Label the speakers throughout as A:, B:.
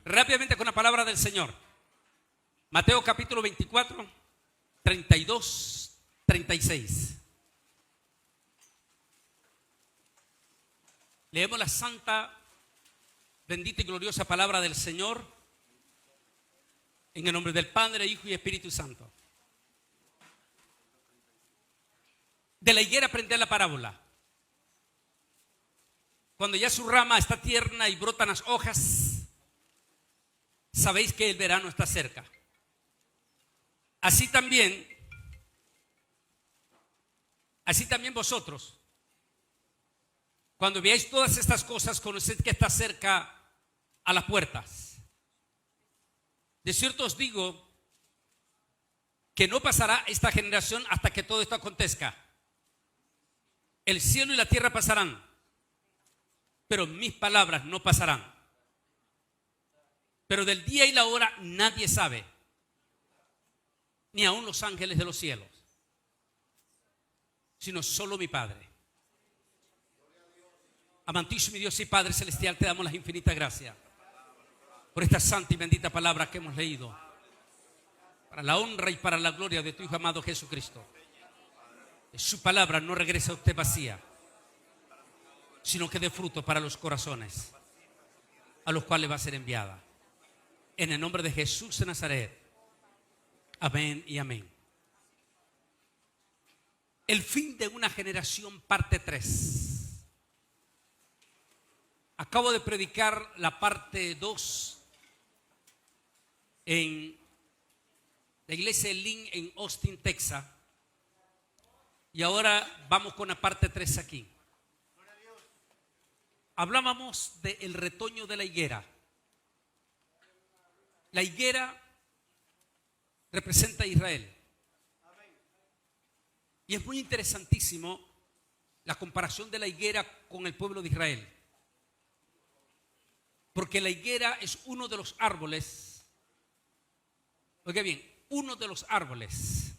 A: Rápidamente con la palabra del Señor. Mateo capítulo 24, 32, 36. Leemos la santa, bendita y gloriosa palabra del Señor en el nombre del Padre, Hijo y Espíritu Santo. De la higuera aprended la parábola. Cuando ya su rama está tierna y brotan las hojas, sabéis que el verano está cerca. Así también vosotros, cuando veáis todas estas cosas, conoced que está cerca a las puertas. De cierto os digo que no pasará esta generación hasta que todo esto acontezca. El cielo y la tierra pasarán, pero mis palabras no pasarán. Pero del día y la hora nadie sabe, ni aun los ángeles de los cielos, sino solo mi Padre. Amantísimo Dios y Padre celestial, te damos las infinitas gracias por esta santa y bendita palabra que hemos leído, para la honra y para la gloria de tu Hijo amado Jesucristo. Su palabra no regresa a usted vacía, sino que dé fruto para los corazones a los cuales va a ser enviada. En el nombre de Jesús de Nazaret. Amén y amén. El fin de una generación, parte 3. Acabo de predicar la parte 2 en la iglesia de Lynn en Austin, Texas. Y ahora vamos con la parte 3 aquí. Hablábamos del retoño de la higuera. La higuera representa a Israel. Y es muy interesantísimo la comparación de la higuera con el pueblo de Israel. Porque la higuera es uno de los árboles, oiga bien, uno de los árboles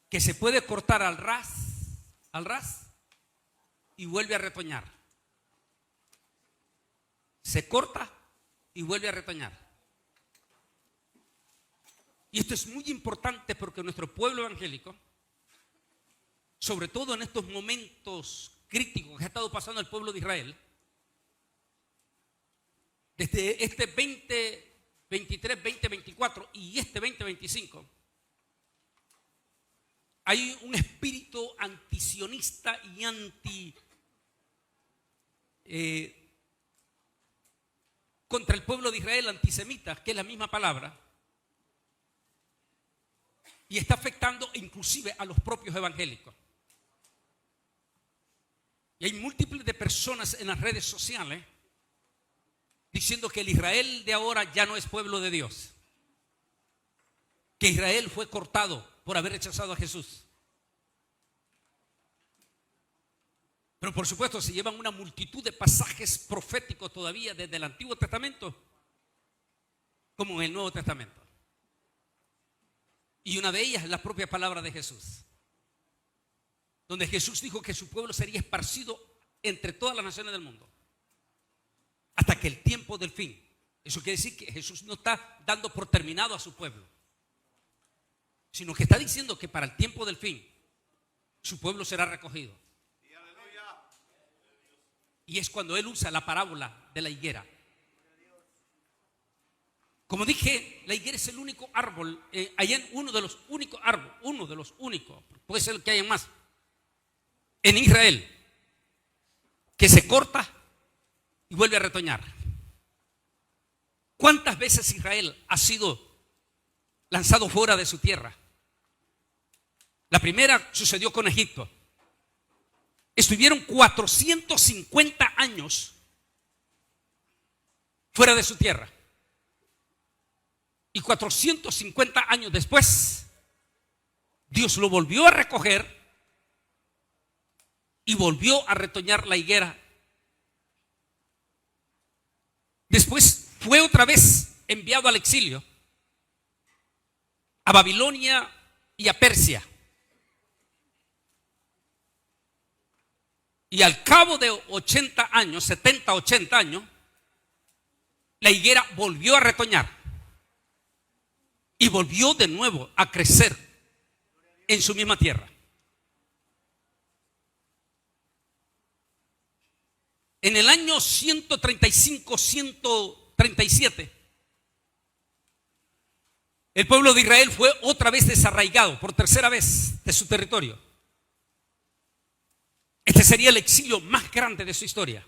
A: que se puede cortar al ras y vuelve a retoñar. Se corta y vuelve a retoñar. Y esto es muy importante porque nuestro pueblo evangélico, sobre todo en estos momentos críticos que ha estado pasando el pueblo de Israel, desde este 2023, 2024 y este 2025, hay un espíritu antisionista y contra el pueblo de Israel, antisemita, que es la misma palabra, y está afectando inclusive a los propios evangélicos. Y hay múltiples de personas en las redes sociales diciendo que el Israel de ahora ya no es pueblo de Dios, que Israel fue cortado por haber rechazado a Jesús. Pero por supuesto se llevan una multitud de pasajes proféticos todavía desde el Antiguo Testamento como en el Nuevo Testamento. Y una de ellas es la propia palabra de Jesús, donde Jesús dijo que su pueblo sería esparcido entre todas las naciones del mundo hasta que el tiempo del fin. Eso quiere decir que Jesús no está dando por terminado a su pueblo, sino que está diciendo que para el tiempo del fin su pueblo será recogido. Y es cuando él usa la parábola de la higuera. Como dije, la higuera es el único árbol, uno de los únicos, puede ser que haya más, en Israel, que se corta y vuelve a retoñar. ¿Cuántas veces Israel ha sido lanzado fuera de su tierra? La primera sucedió con Egipto. Estuvieron 450 años fuera de su tierra. Y 450 años después, Dios lo volvió a recoger y volvió a retoñar la higuera. Después fue otra vez enviado al exilio, a Babilonia y a Persia. Y al cabo de 80 años, 70, 80 años, la higuera volvió a retoñar y volvió de nuevo a crecer en su misma tierra. En el año 135, 137, el pueblo de Israel fue otra vez desarraigado por tercera vez de su territorio. Este sería el exilio más grande de su historia.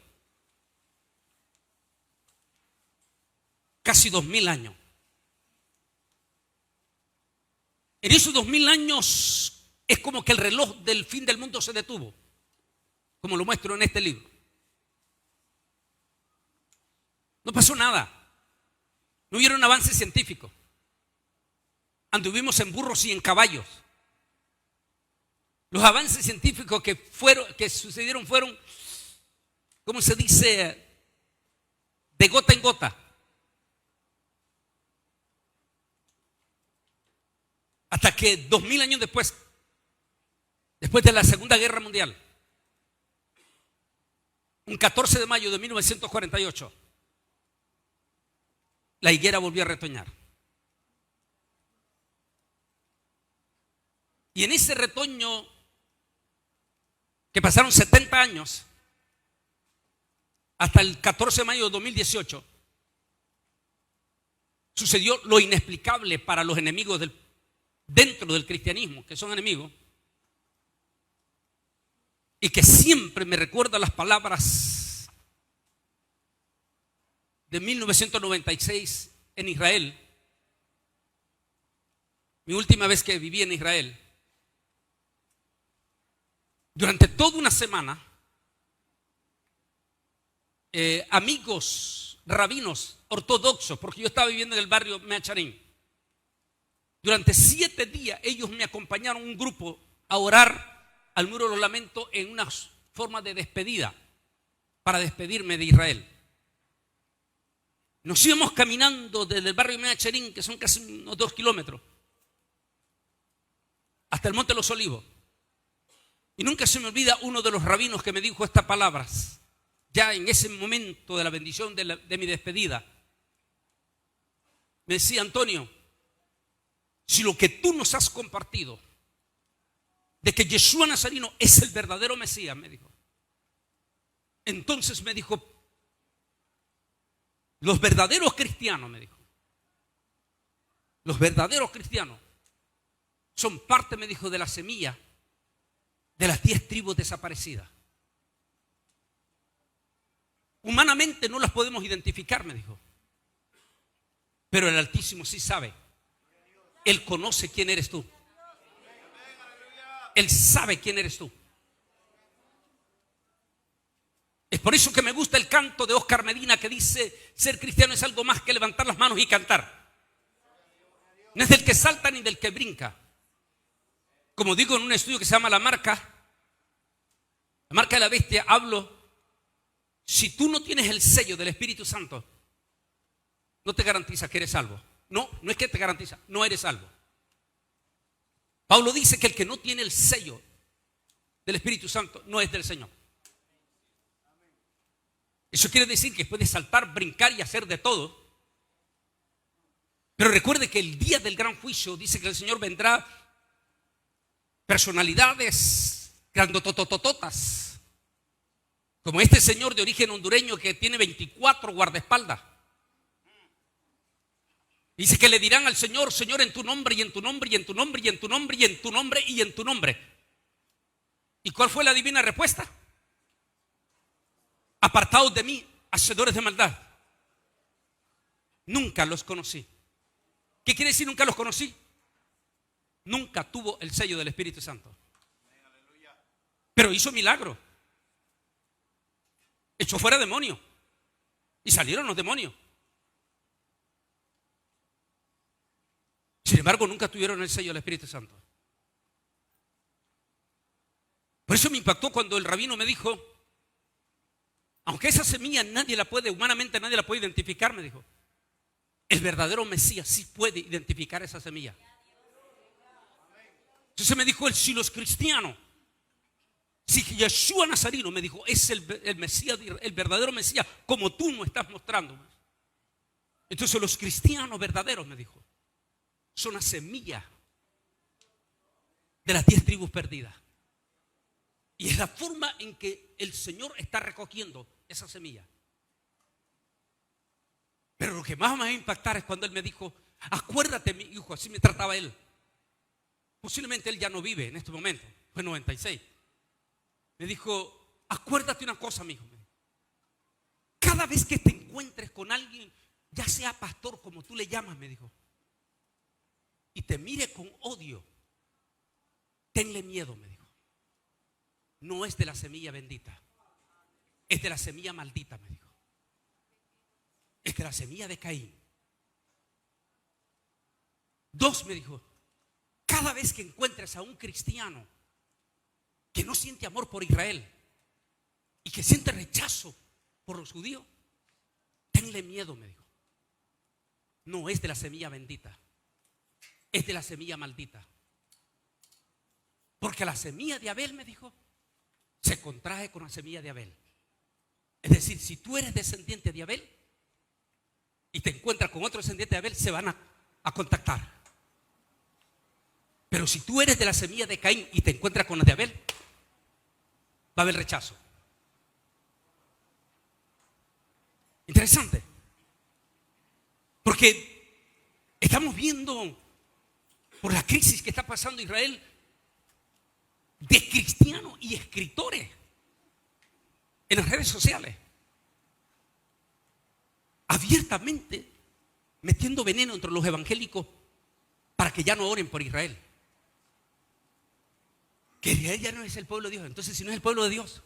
A: Casi 2000 años. En esos 2000 años es como que el reloj del fin del mundo se detuvo, como lo muestro en este libro. No pasó nada. No hubieron avances científicos. Anduvimos en burros y en caballos. Los avances científicos que sucedieron fueron, ¿cómo se dice? De gota en gota. Hasta que 2000 años después de la Segunda Guerra Mundial, un 14 de mayo de 1948, la higuera volvió a retoñar. Y en ese retoño, que pasaron 70 años, hasta el 14 de mayo de 2018, sucedió lo inexplicable para los enemigos dentro del cristianismo, que son enemigos, y que siempre me recuerda las palabras de 1996 en Israel, mi última vez que viví en Israel. Durante toda una semana, amigos rabinos ortodoxos, porque yo estaba viviendo en el barrio Meacharín, durante 7 días ellos me acompañaron un grupo a orar al muro de los lamentos en una forma de despedida, para despedirme de Israel. Nos íbamos caminando desde el barrio Meacharín, que son casi unos 2 kilómetros, hasta el Monte de los Olivos. Y nunca se me olvida uno de los rabinos que me dijo estas palabras, ya en ese momento de la bendición de mi despedida. Me decía: Antonio, si lo que tú nos has compartido de que Yeshua Nazareno es el verdadero Mesías, me dijo, entonces me dijo, los verdaderos cristianos, me dijo, los verdaderos cristianos son parte, me dijo, de la semilla de las 10 tribus desaparecidas. Humanamente no las podemos identificar, me dijo, pero el Altísimo sí sabe. Él conoce quién eres tú. Él sabe quién eres tú. Es por eso que me gusta el canto de Oscar Medina, que dice: ser cristiano es algo más que levantar las manos y cantar. No es del que salta ni del que brinca. Como digo en un estudio que se llama La Marca de la Bestia, hablo: si tú no tienes el sello del Espíritu Santo, no te garantiza que eres salvo. No es que te garantiza, no eres salvo. Pablo dice que el que no tiene el sello del Espíritu Santo no es del Señor. Eso quiere decir que puede saltar, brincar y hacer de todo. Pero recuerde que el día del gran juicio dice que el Señor vendrá personalidades grandototototas, como este señor de origen hondureño que tiene 24 guardaespaldas. Dice que le dirán al Señor: Señor, en tu nombre, y en tu nombre, y en tu nombre, y en tu nombre, y en tu nombre, y en tu nombre. ¿Y cuál fue la divina respuesta? Apartaos de mí, hacedores de maldad. Nunca los conocí. ¿Qué quiere decir nunca los conocí? Nunca tuvo el sello del Espíritu Santo. Pero hizo milagro. Echó fuera demonios. Y salieron los demonios. Sin embargo, nunca tuvieron el sello del Espíritu Santo. Por eso me impactó cuando el rabino me dijo: aunque esa semilla humanamente nadie la puede identificar, me dijo, el verdadero Mesías sí puede identificar esa semilla. Entonces me dijo él: si los cristianos, si Yeshua Nazareno, me dijo, es el Mesías, el verdadero Mesías, como tú nos estás mostrando, Entonces los cristianos verdaderos, me dijo, son la semilla de las 10 tribus perdidas. Y es la forma en que el Señor está recogiendo esa semilla. Pero lo que más me va a impactar es cuando Él me dijo: acuérdate, mi hijo, así me trataba Él. Posiblemente Él ya no vive en este momento, fue 96. Me dijo: acuérdate una cosa, mi hijo. Cada vez que te encuentres con alguien, ya sea pastor como tú le llamas, me dijo, y te mire con odio, tenle miedo, me dijo. No es de la semilla bendita, es de la semilla maldita, me dijo. Es de la semilla de Caín. 2, me dijo, cada vez que encuentres a un cristiano que no siente amor por Israel y que siente rechazo por los judíos, tenle miedo, me dijo. No es de la semilla bendita, es de la semilla maldita. Porque la semilla de Abel, me dijo, se contrae con la semilla de Abel. Es decir, si tú eres descendiente de Abel y te encuentras con otro descendiente de Abel, se van a contactar. Pero si tú eres de la semilla de Caín y te encuentras con la de Abel, va a haber rechazo. Interesante. Porque estamos viendo por la crisis que está pasando Israel de cristianos y escritores en las redes sociales, abiertamente metiendo veneno entre los evangélicos para que ya no oren por Israel. Que Israel ya no es el pueblo de Dios. Entonces, si no es el pueblo de Dios,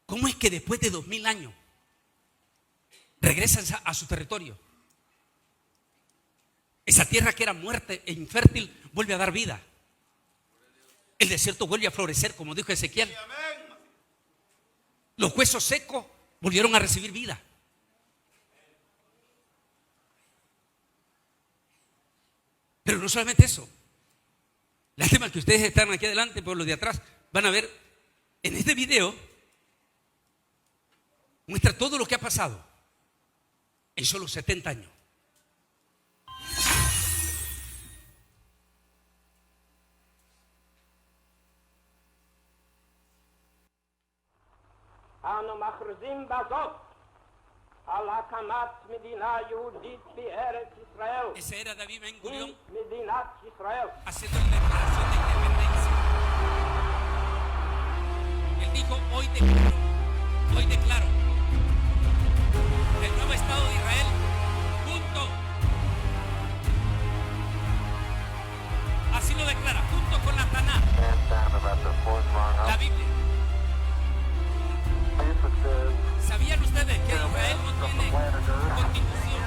A: ¿cómo es que después de 2000 años regresan a su territorio? Esa tierra que era muerta e infértil vuelve a dar vida. El desierto vuelve a florecer, como dijo Ezequiel. Los huesos secos volvieron a recibir vida. Pero no solamente eso. Lástima que ustedes están aquí adelante, pero los de atrás van a ver en este video, muestra todo lo que ha pasado en solo 70 años.
B: אנו מכריזים בזאת על הקמת מדינה יהודית בארץ ישראל.
A: Ese era David Ben Gurión
B: היא מדינת ישראל.
A: haciendo la declaración de independencia. Él dijo: hoy declaro el nuevo Estado de Israel junto. Así lo declara, junto con la Taná, la Biblia. ¿Sabían ustedes que Israel no tiene constitución?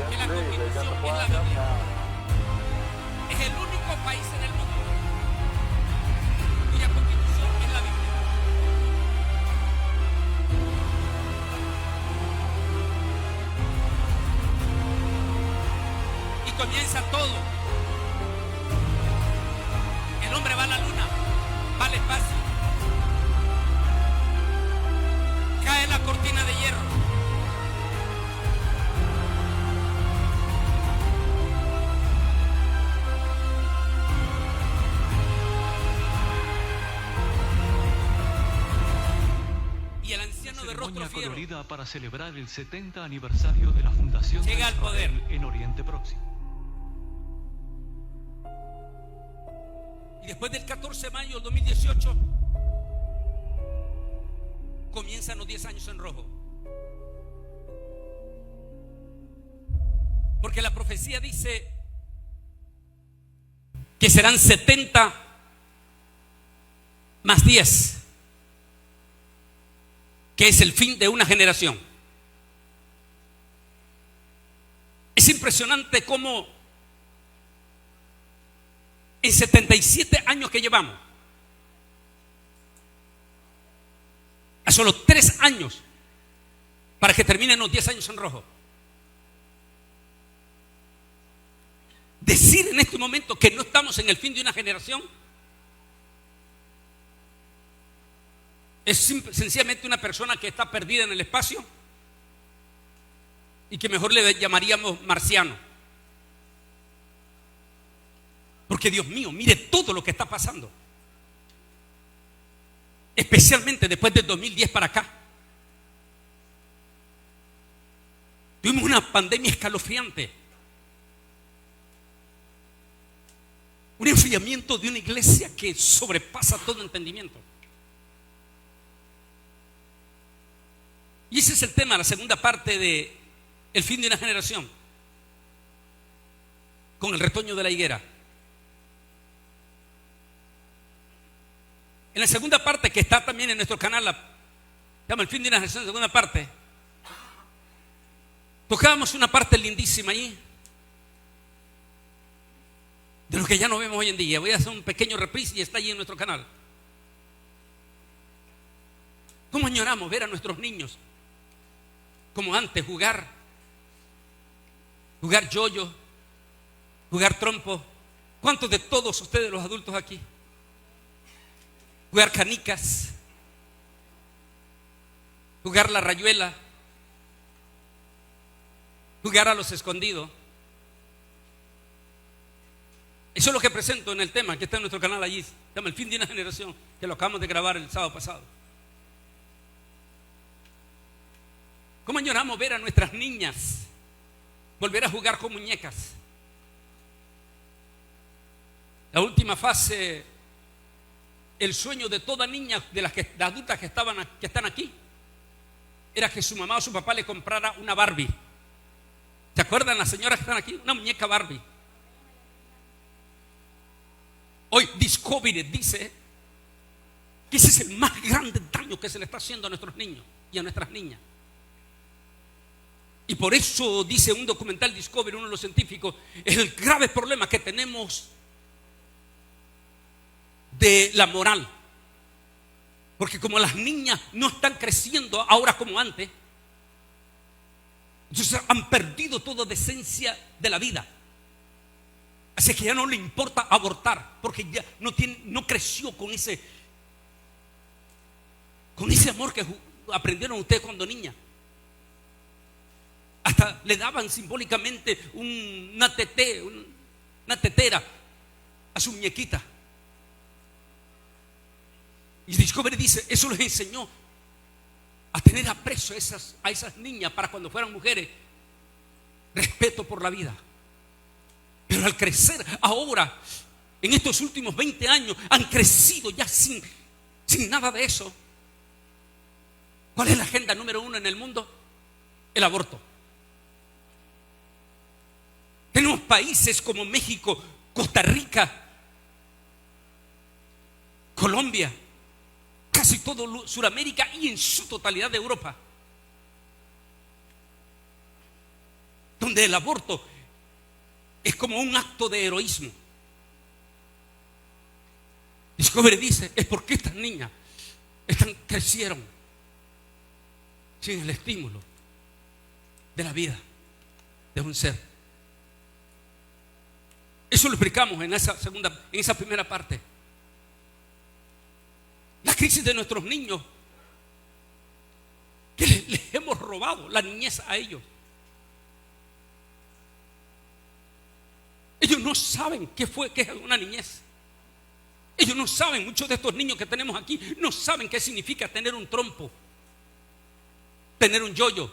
A: Que la constitución es la Biblia. Es el único país en el mundo cuya constitución es la Biblia. Y comienza todo. El hombre va a la luna, va al espacio. Cae la cortina de hierro. Y el anciano de rostro fiero
C: colorida para celebrar el 70 aniversario de la fundación
A: llega
C: de
A: al
C: Israel
A: poder.
C: en Oriente Próximo.
A: Y después del 14 de mayo del 2018 comienzan los 10 años en rojo. Porque la profecía dice que serán 70 más 10, que es el fin de una generación. Es impresionante cómo en 77 años que llevamos, a solo 3 años para que terminen los 10 años en rojo, decir en este momento que no estamos en el fin de una generación es sencillamente una persona que está perdida en el espacio y que mejor le llamaríamos marciano. Porque Dios mío, mire todo lo que está pasando. Especialmente después del 2010 para acá. Tuvimos una pandemia escalofriante. Un enfriamiento de una iglesia que sobrepasa todo entendimiento. Y ese es el tema, la segunda parte de el fin de una generación. Con el retoño de la higuera. En la segunda parte, que está también en nuestro canal, se llama El fin de una generación, segunda parte. Tocábamos una parte lindísima ahí, de lo que ya no vemos hoy en día. Voy a hacer un pequeño reprise y está allí en nuestro canal. ¿Cómo añoramos ver a nuestros niños como antes, jugar yoyo, jugar trompo? ¿Cuántos de todos ustedes los adultos aquí? Jugar canicas, jugar la rayuela, jugar a los escondidos. Eso es lo que presento en el tema que está en nuestro canal allí. Se llama El fin de una generación, que lo acabamos de grabar el sábado pasado. ¿Cómo añoramos ver a nuestras niñas volver a jugar con muñecas? La última fase, el sueño de toda niña, de las adultas que están aquí, era que su mamá o su papá le comprara una Barbie. ¿Se acuerdan las señoras que están aquí? Una muñeca Barbie. Hoy Discovery dice que ese es el más grande daño que se le está haciendo a nuestros niños y a nuestras niñas. Y por eso dice un documental Discovery, uno de los científicos, es el grave problema que tenemos de la moral. Porque como las niñas no están creciendo ahora como antes, entonces han perdido toda decencia de la vida. Así que ya no le importa abortar, porque ya no creció con ese amor que aprendieron ustedes cuando niña. Hasta le daban simbólicamente una tetera a su muñequita. Y Discovery dice, eso les enseñó a tener aprecio a esas niñas para cuando fueran mujeres, respeto por la vida. Pero al crecer ahora, en estos últimos 20 años, han crecido ya sin nada de eso. ¿Cuál es la agenda número 1 en el mundo? El aborto. Tenemos países como México, Costa Rica, Colombia, casi todo Sudamérica y en su totalidad de Europa, donde el aborto es como un acto de heroísmo. Discovery dice, es porque estas niñas crecieron sin el estímulo de la vida de un ser. Eso lo explicamos en esa primera parte. La crisis de nuestros niños, que les hemos robado la niñez a ellos. Ellos no saben qué es una niñez. Ellos no saben, muchos de estos niños que tenemos aquí no saben qué significa tener un trompo, tener un yoyo,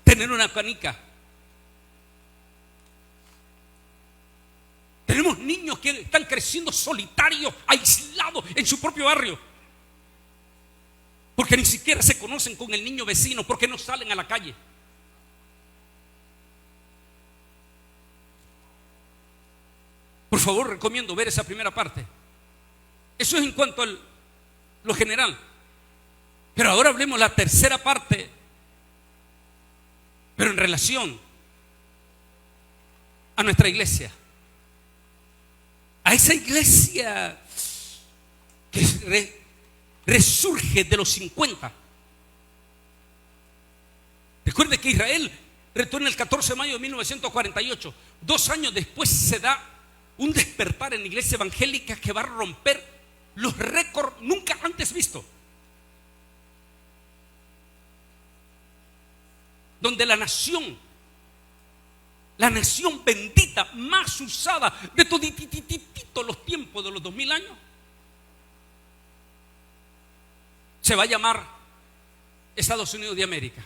A: tener una canica. Tenemos niños que están creciendo solitarios, aislados en su propio barrio, porque ni siquiera se conocen con el niño vecino, porque no salen a la calle. Por favor, recomiendo ver esa primera parte. Eso es en cuanto a lo general. Pero ahora hablemos la tercera parte, pero en relación a nuestra iglesia. A esa iglesia que resurge de los 50. Recuerde que Israel retorna el 14 de mayo de 1948. 2 años después se da un despertar en la iglesia evangélica que va a romper los récords nunca antes vistos. donde la nación bendita más usada de todos los tiempos de los 2000 años, se va a llamar Estados Unidos de América.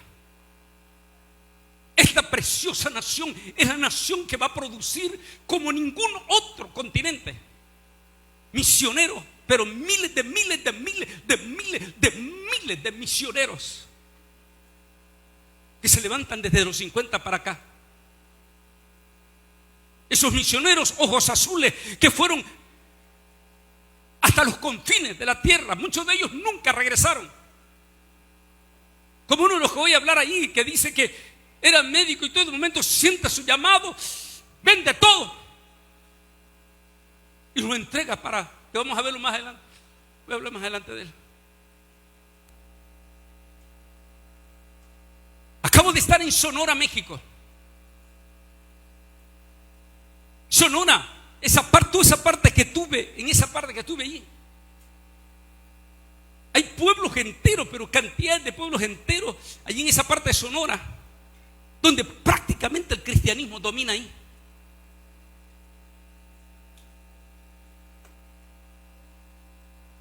A: Esta preciosa nación es la nación que va a producir como ningún otro continente misioneros, pero miles de misioneros que se levantan desde los 50 para acá. Esos misioneros ojos azules que fueron hasta los confines de la tierra, muchos de ellos nunca regresaron. Como uno de los que voy a hablar allí, que dice que era médico y todo el momento siente su llamado, vende todo y lo entrega para, que vamos a verlo más adelante. Voy a hablar más adelante de él. Acabo de estar en Sonora, México. Sonora, toda esa parte que tuve, en esa parte que tuve allí, hay pueblos enteros, pero cantidad de pueblos enteros allí en esa parte de Sonora, donde prácticamente el cristianismo domina ahí.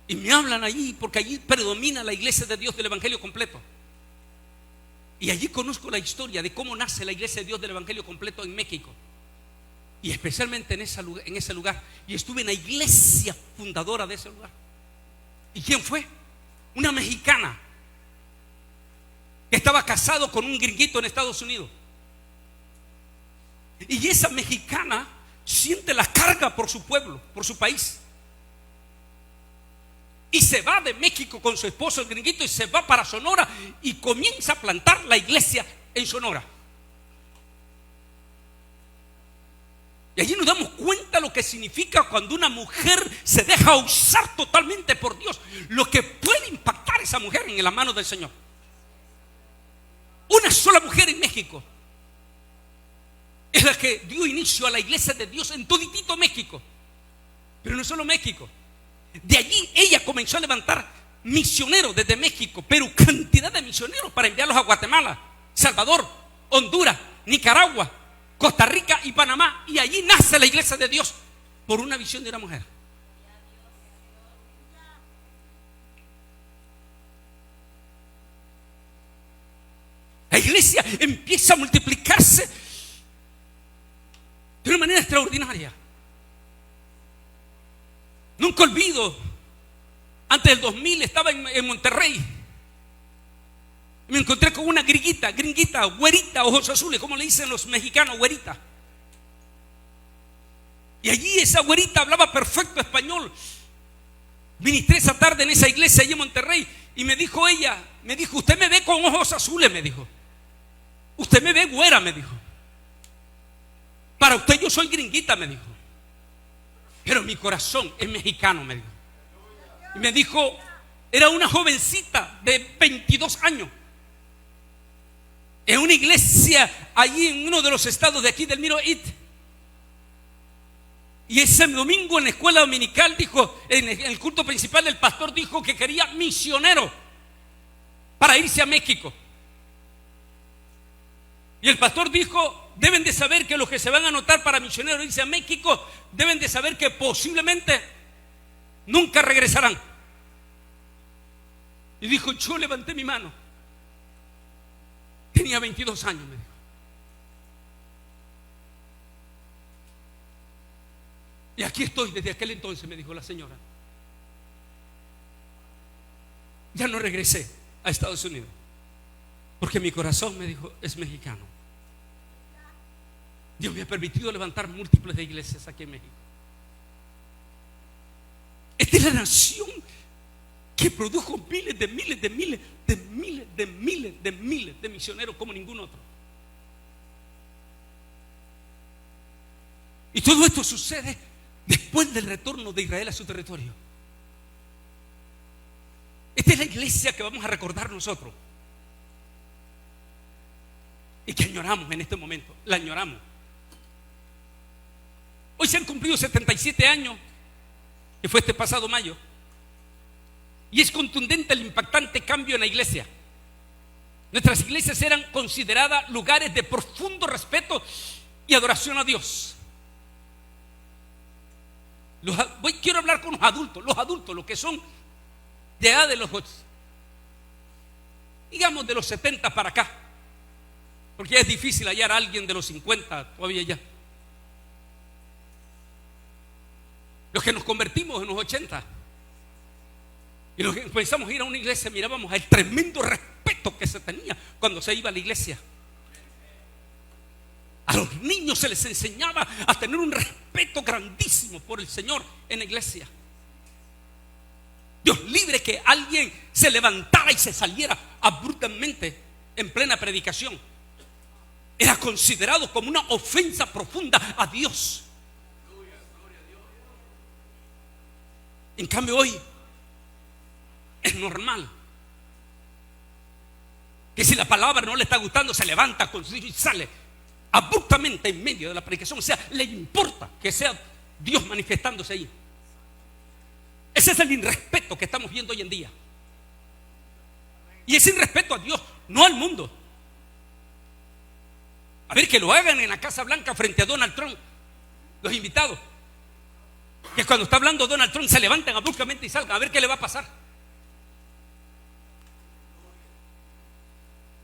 A: Y me hablan allí porque allí predomina la iglesia de Dios del Evangelio completo. Y allí conozco la historia de cómo nace la iglesia de Dios del Evangelio completo en México. Y especialmente en ese lugar. Y estuve en la iglesia fundadora de ese lugar. ¿Y quién fue? Una mexicana que estaba casado con un gringuito en Estados Unidos. Y esa mexicana siente la carga por su pueblo, por su país. Y se va de México con su esposo, el gringuito, y se va para Sonora y comienza a plantar la iglesia en Sonora. Y allí nos damos cuenta lo que significa cuando una mujer se deja usar totalmente por Dios, lo que puede impactar a esa mujer en la mano del Señor. Una sola mujer en México es la que dio inicio a la iglesia de Dios en toditito México. Pero no solo México. De allí ella comenzó a levantar misioneros desde México, pero cantidad de misioneros para enviarlos a Guatemala, Salvador, Honduras, Nicaragua, Costa Rica y Panamá. Y allí nace la iglesia de Dios por una visión de una mujer. La iglesia empieza a multiplicarse de una manera extraordinaria. Nunca olvido, antes del 2000 estaba en Monterrey. Me encontré con una gringuita, güerita, ojos azules, como le dicen los mexicanos, güerita. Y allí esa güerita hablaba perfecto español. Ministré esa tarde en esa iglesia allí en Monterrey. Y me dijo ella, usted me ve con ojos azules, me dijo. Usted me ve güera, me dijo. Para usted yo soy gringuita, me dijo. Pero mi corazón es mexicano, me dijo. Y me dijo, era una jovencita de 22 años. En una iglesia allí en uno de los estados de aquí del Middle East. Y ese domingo en la escuela dominical dijo, en el culto principal, el pastor dijo que quería misioneros para irse a México. Y el pastor dijo, deben de saber que los que se van a anotar para misioneros irse a México, deben de saber que posiblemente nunca regresarán. Y dijo, yo levanté mi mano. Tenía 22 años, me dijo. Y aquí estoy desde aquel entonces, me dijo la señora. Ya no regresé a Estados Unidos, porque mi corazón, me dijo, es mexicano. Dios me ha permitido levantar múltiples de iglesias aquí en México. Esta es la nación que produjo miles de misioneros como ningún otro. Y todo esto sucede después del retorno de Israel a su territorio. Esta es la iglesia que vamos a recordar nosotros y que añoramos en este momento. La añoramos. Hoy se han cumplido 77 años, que fue este pasado mayo. Y es contundente el impactante cambio en la iglesia. Nuestras iglesias eran consideradas lugares de profundo respeto y adoración a Dios. Quiero hablar con los adultos, los que son de edad de los, digamos, de los 70 para acá, porque ya es difícil hallar a alguien de los 50 todavía ya. Los que nos convertimos en los 80 y los que empezamos a ir a una iglesia, mirábamos el tremendo respeto que se tenía cuando se iba a la iglesia. A los niños se les enseñaba a tener un respeto grandísimo por el Señor en la iglesia. Dios libre que alguien se levantara y se saliera abruptamente en plena predicación. Era considerado como una ofensa profunda a Dios. En cambio hoy es normal que si la palabra no le está gustando, se levanta con su y sale abruptamente en medio de la predicación. O sea, le importa que sea Dios manifestándose ahí. Ese es el irrespeto que estamos viendo hoy en día. Y es irrespeto a Dios, no al mundo. A ver, que lo hagan en la Casa Blanca frente a Donald Trump, los invitados, que cuando está hablando Donald Trump se levantan abruptamente y salgan. A ver qué le va a pasar.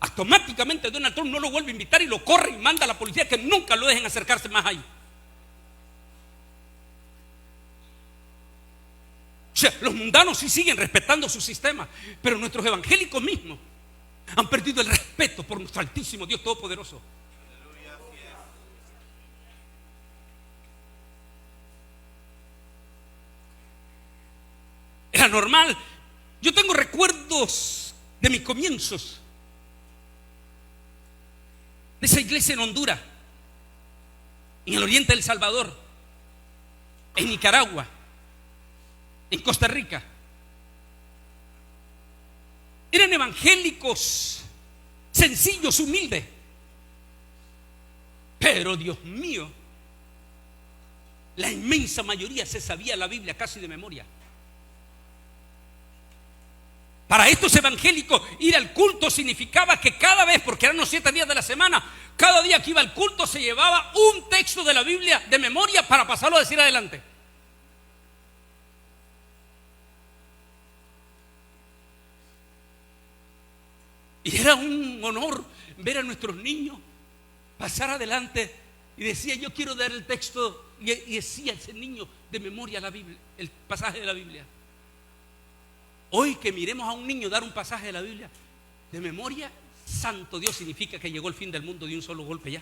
A: Automáticamente Donald Trump no lo vuelve a invitar y lo corre y manda a la policía que nunca lo dejen acercarse más ahí. O sea, los mundanos sí siguen respetando su sistema, pero nuestros evangélicos mismos han perdido el respeto por nuestro altísimo Dios Todopoderoso. Era normal. Yo tengo recuerdos de mis comienzos de esa iglesia en Honduras, en el oriente del Salvador, en Nicaragua, en Costa Rica. Eran evangélicos sencillos, humildes, pero Dios mío, la inmensa mayoría se sabía la Biblia casi de memoria. Para estos evangélicos, ir al culto significaba que cada vez, porque eran los 7 días de la semana, cada día que iba al culto se llevaba un texto de la Biblia de memoria para pasarlo a decir adelante. Y era un honor ver a nuestros niños pasar adelante y decía: yo quiero dar el texto, y decía ese niño de memoria la Biblia, el pasaje de la Biblia. Hoy que miremos a un niño dar un pasaje de la Biblia de memoria, santo Dios, significa que llegó el fin del mundo de un solo golpe ya.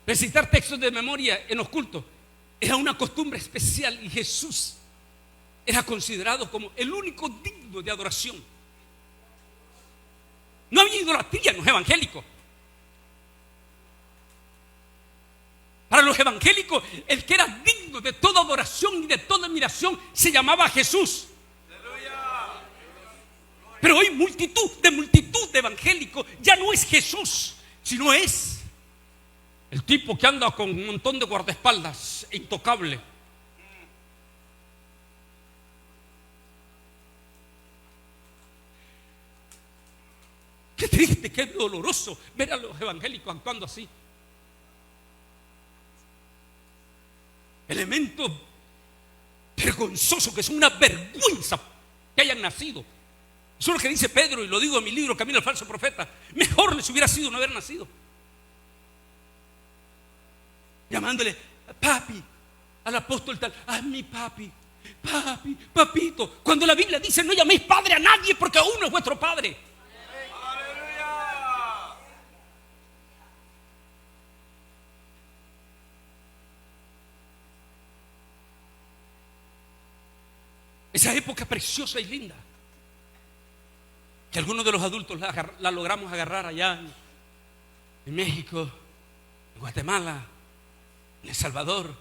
A: Recitar textos de memoria en los cultos era una costumbre especial, y Jesús era considerado como el único digno de adoración. No había idolatría en los evangélicos. Para los evangélicos, el que era digno de toda adoración y de toda admiración se llamaba Jesús. Pero hoy multitud de evangélicos ya no es Jesús, sino es el tipo que anda con un montón de guardaespaldas, intocable. Qué triste, qué doloroso ver a los evangélicos actuando así. Elementos vergonzosos que son una vergüenza que hayan nacido. Eso es lo que dice Pedro, y lo digo en mi libro Camino al Falso Profeta. Mejor les hubiera sido no haber nacido. Llamándole papi al apóstol tal: ah, mi papi, papi, papito. Cuando la Biblia dice: no llaméis padre a nadie, porque uno es vuestro padre. Esa época preciosa y linda, que algunos de los adultos la logramos agarrar allá en México, en Guatemala, en El Salvador,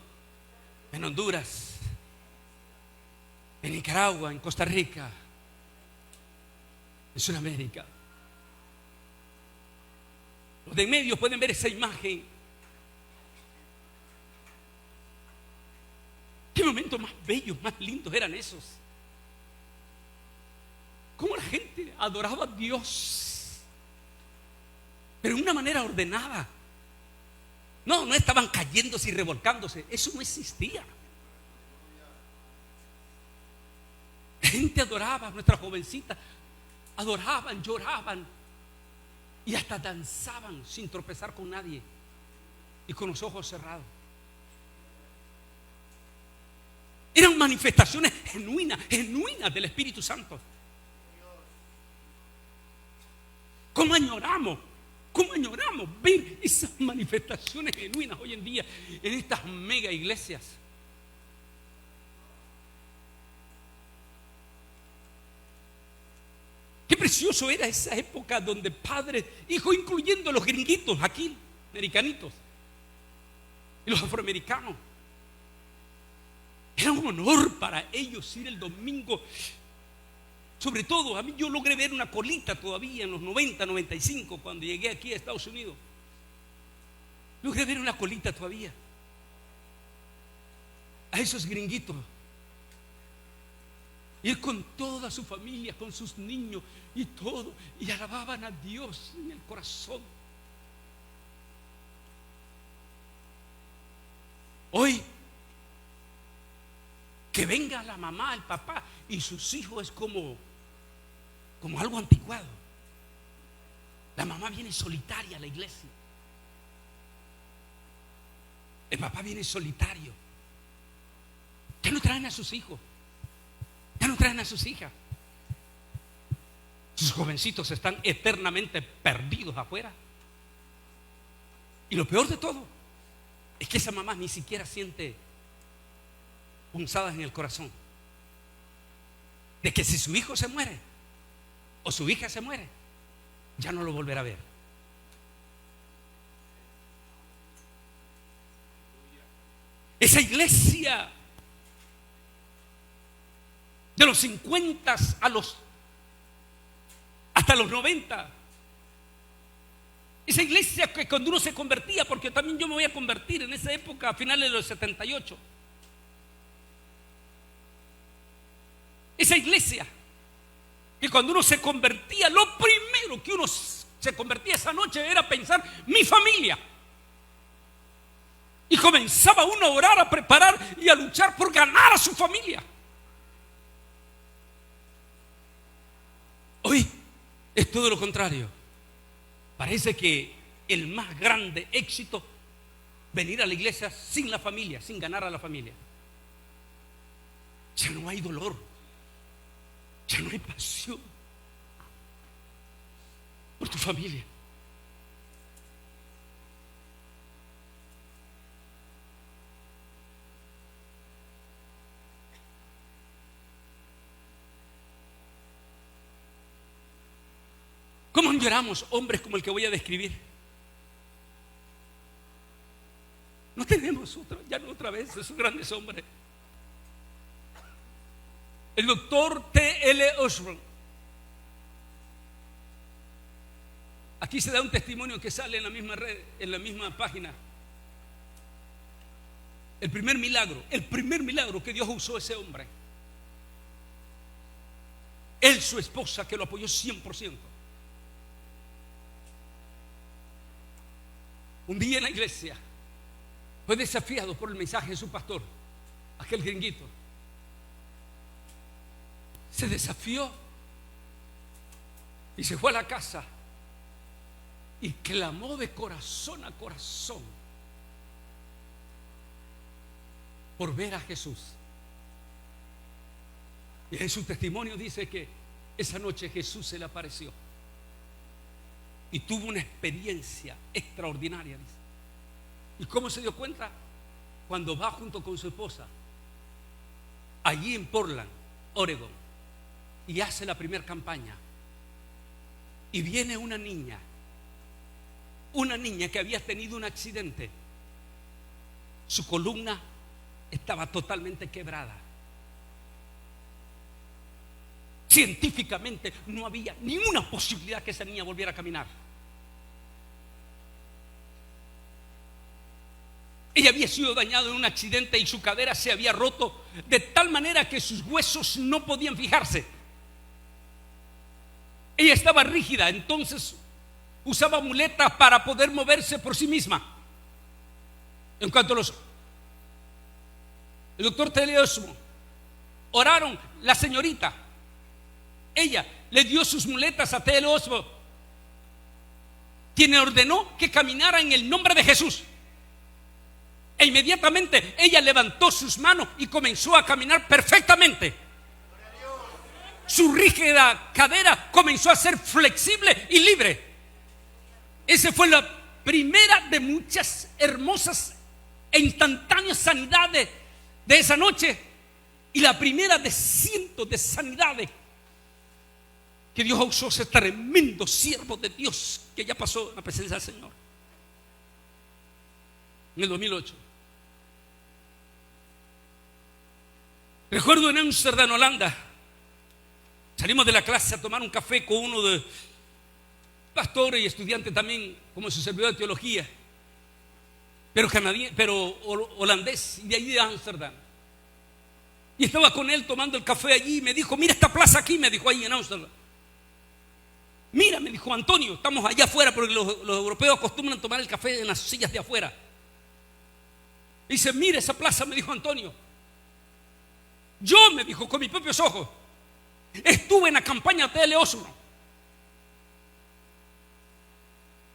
A: en Honduras, en Nicaragua, en Costa Rica, en Sudamérica. Los de en medio pueden ver esa imagen momentos más bellos, más lindos eran esos. Cómo la gente adoraba a Dios, pero de una manera ordenada. No estaban cayéndose y revolcándose. Eso no existía. La gente adoraba, nuestras jovencitas adoraban, lloraban y hasta danzaban sin tropezar con nadie y con los ojos cerrados. Eran manifestaciones genuinas del Espíritu Santo. ¿Cómo añoramos ver esas manifestaciones genuinas hoy en día en estas mega iglesias? Qué precioso era esa época donde padres, hijos, incluyendo los gringuitos aquí, americanitos y los afroamericanos, era un honor para ellos ir el domingo. Sobre todo, a mí yo logré ver una colita todavía en los 90, 95, cuando llegué aquí a Estados Unidos. Logré ver una colita todavía a esos gringuitos. Ir con toda su familia, con sus niños y todo, y alababan a Dios en el corazón. Hoy, que venga la mamá, el papá y sus hijos es como algo anticuado. La mamá viene solitaria a la iglesia. El papá viene solitario. Ya no traen a sus hijos. Ya no traen a sus hijas. Sus jovencitos están eternamente perdidos afuera. Y lo peor de todo es que esa mamá ni siquiera siente punzadas en el corazón de que si su hijo se muere o su hija se muere, ya no lo volverá a ver. Esa iglesia de los 50 hasta los 90, esa iglesia que cuando uno se convertía, porque también yo me voy a convertir en esa época, a finales de los 78, esa iglesia que cuando uno se convertía, lo primero que uno se convertía esa noche era pensar: mi familia. Y comenzaba uno a orar, a preparar y a luchar por ganar a su familia. Hoy es todo lo contrario. Parece que el más grande éxito, venir a la iglesia sin la familia, sin ganar a la familia. Ya no hay dolor, ya no hay pasión por tu familia. ¿Cómo lloramos hombres como el que voy a describir? No tenemos otro, ya no otra vez, esos grandes hombres. El doctor T.L. Osborne. Aquí se da un testimonio que sale en la misma red, en la misma página. El primer milagro que Dios usó a ese hombre. Él, su esposa, que lo apoyó 100%. Un día en la iglesia fue desafiado por el mensaje de su pastor, aquel gringuito. Se desafió y se fue a la casa y clamó de corazón a corazón por ver a Jesús. Y en su testimonio dice que esa noche Jesús se le apareció y tuvo una experiencia extraordinaria, dice. ¿Y cómo se dio cuenta? Cuando va junto con su esposa allí en Portland, Oregon, y hace la primera campaña, y viene una niña que había tenido un accidente. Su columna estaba totalmente quebrada. Científicamente no había ninguna posibilidad que esa niña volviera a caminar. Ella había sido dañada en un accidente y su cadera se había roto de tal manera que sus huesos no podían fijarse. Ella estaba rígida, entonces usaba muletas para poder moverse por sí misma. En cuanto el doctor Teleosmo oraron, la señorita, ella le dio sus muletas a Teleosmo, quien ordenó que caminara en el nombre de Jesús. E inmediatamente ella levantó sus manos y comenzó a caminar perfectamente. Su rígida cadera comenzó a ser flexible y libre. Esa fue la primera de muchas hermosas e instantáneas sanidades de esa noche, y la primera de cientos de sanidades que Dios usó ese tremendo siervo de Dios que ya pasó en la presencia del Señor en el 2008. Recuerdo en Ámsterdam, Holanda, salimos de la clase a tomar un café con uno de pastores y estudiantes también, como su servidor de teología, pero holandés, y de ahí de Ámsterdam. Y estaba con él tomando el café allí y me dijo: mira esta plaza aquí, me dijo, ahí en Ámsterdam. Mira, me dijo, Antonio, estamos allá afuera porque los europeos acostumbran tomar el café en las sillas de afuera. Dice: mira esa plaza, me dijo Antonio. Yo, me dijo, con mis propios ojos estuve en la campaña de Teleosmo.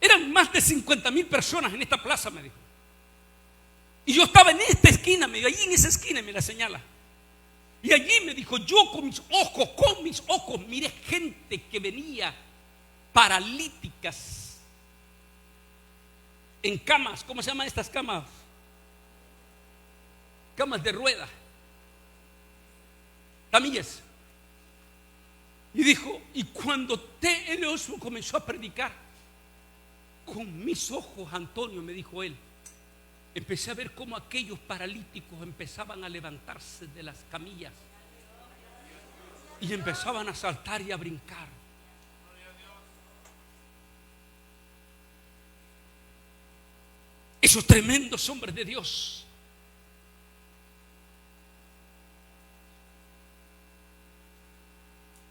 A: Eran más de 50,000 personas en esta plaza, me dijo. Y yo estaba en esta esquina, me dijo, allí en esa esquina, me la señala. Y allí, me dijo, yo con mis ojos, miré gente que venía paralíticas en camas. ¿Cómo se llaman estas camas? Camas de rueda, camillas. Y dijo, y cuando Teleosmo comenzó a predicar, con mis ojos, Antonio, me dijo él, empecé a ver cómo aquellos paralíticos empezaban a levantarse de las camillas y empezaban a saltar y a brincar. Esos tremendos hombres de Dios.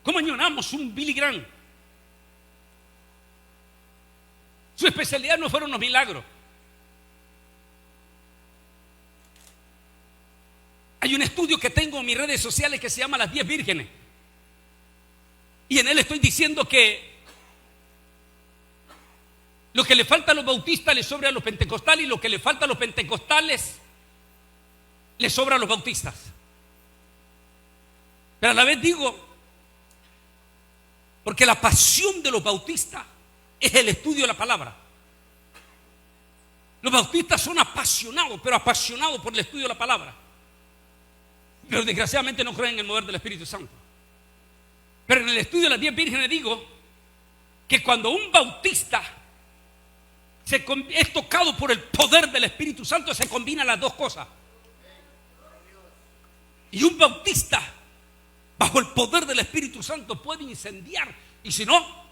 A: ¿Cómo añoramos un Billy Graham? Su especialidad no fueron los milagros. Hay un estudio que tengo en mis redes sociales que se llama Las 10 Vírgenes. Y en él estoy diciendo que lo que le falta a los bautistas le sobra a los pentecostales, y lo que le falta a los pentecostales le sobra a los bautistas. Pero a la vez digo, porque la pasión de los bautistas es el estudio de la palabra. Los bautistas son apasionados, pero apasionados por el estudio de la palabra. Pero desgraciadamente no creen en el mover del Espíritu Santo. Pero en el estudio de las 10 vírgenes digo que cuando un bautista es tocado por el poder del Espíritu Santo, se combinan las dos cosas. Y un bautista bajo el poder del Espíritu Santo puede incendiar. Y si no,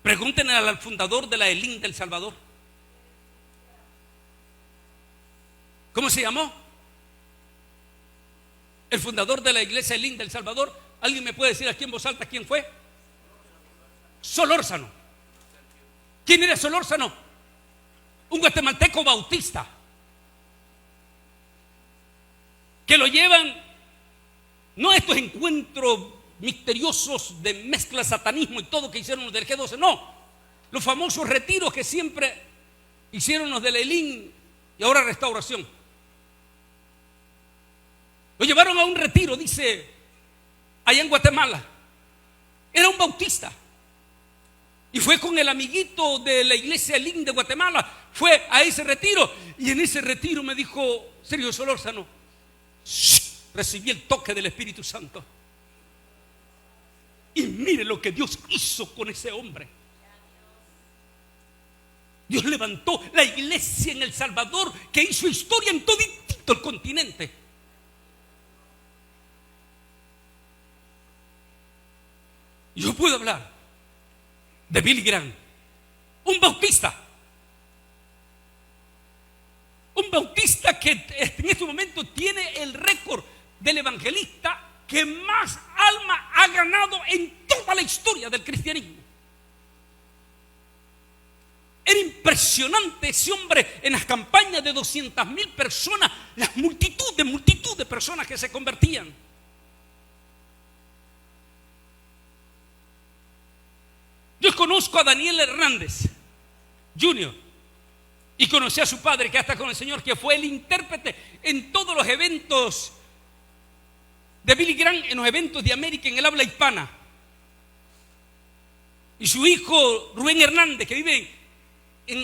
A: pregúntenle al fundador de la ELIN del Salvador. ¿Cómo se llamó? El fundador de la iglesia ELIN del Salvador. ¿Alguien me puede decir aquí en voz alta quién fue? Solórzano. ¿Quién era Solórzano? Un guatemalteco bautista que lo llevan no a estos encuentros misteriosos de mezcla, satanismo y todo que hicieron los del G12, no, los famosos retiros que siempre hicieron los de la ELIN y ahora Restauración. Lo llevaron a un retiro, dice, allá en Guatemala. Era un bautista y fue con el amiguito de la iglesia ELIN de Guatemala. Fue a ese retiro y en ese retiro me dijo Sergio Solórzano, recibí el toque del Espíritu Santo. Y mire lo que Dios hizo con ese hombre. Dios levantó la iglesia en El Salvador, que hizo historia en todo el continente. Yo puedo hablar de Billy Graham, un bautista Bautista, que en este momento tiene el récord del evangelista que más alma ha ganado en toda la historia del cristianismo. Era impresionante ese hombre en las campañas de 200,000 personas, la multitud de personas que se convertían. Yo conozco a Daniel Hernández Jr. y conocí a su padre, que hasta con el Señor, que fue el intérprete en todos los eventos de Billy Graham, en los eventos de América en el habla hispana. Y su hijo Rubén Hernández, que vive en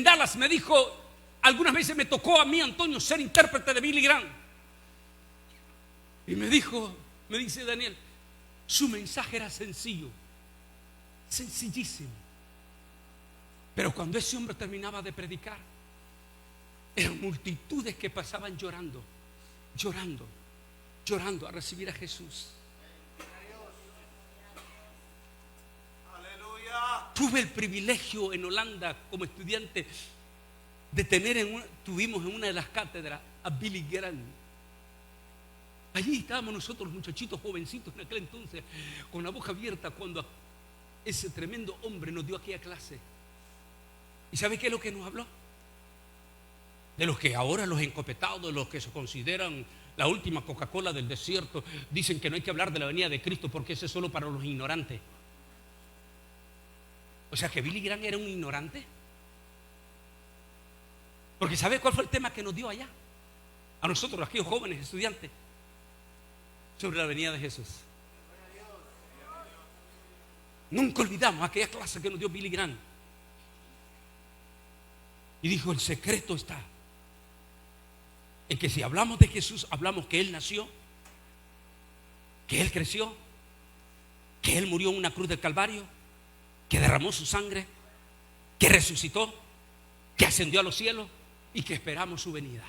A: Dallas, me dijo, algunas veces me tocó a mí, Antonio, ser intérprete de Billy Graham. Y me dice Daniel, su mensaje era sencillo, sencillísimo. Pero cuando ese hombre terminaba de predicar, eran multitudes que pasaban llorando a recibir a Jesús. Tuve el privilegio en Holanda como estudiante de tener tuvimos en una de las cátedras a Billy Graham. Allí estábamos nosotros, los muchachitos jovencitos en aquel entonces, con la boca abierta cuando ese tremendo hombre nos dio aquella clase. ¿Y sabe qué es lo que nos habló? De los que ahora los encopetados, de los que se consideran la última Coca-Cola del desierto, dicen que no hay que hablar de la venida de Cristo porque ese es solo para los ignorantes. O sea que Billy Graham era un ignorante. Porque ¿sabe cuál fue el tema que nos dio allá? A nosotros, aquellos jóvenes estudiantes, sobre la venida de Jesús. Nunca olvidamos aquella clase que nos dio Billy Graham. Y dijo, el secreto está en que si hablamos de Jesús, hablamos que Él nació, que Él creció, que Él murió en una cruz del Calvario, que derramó su sangre, que resucitó, que ascendió a los cielos y que esperamos su venida.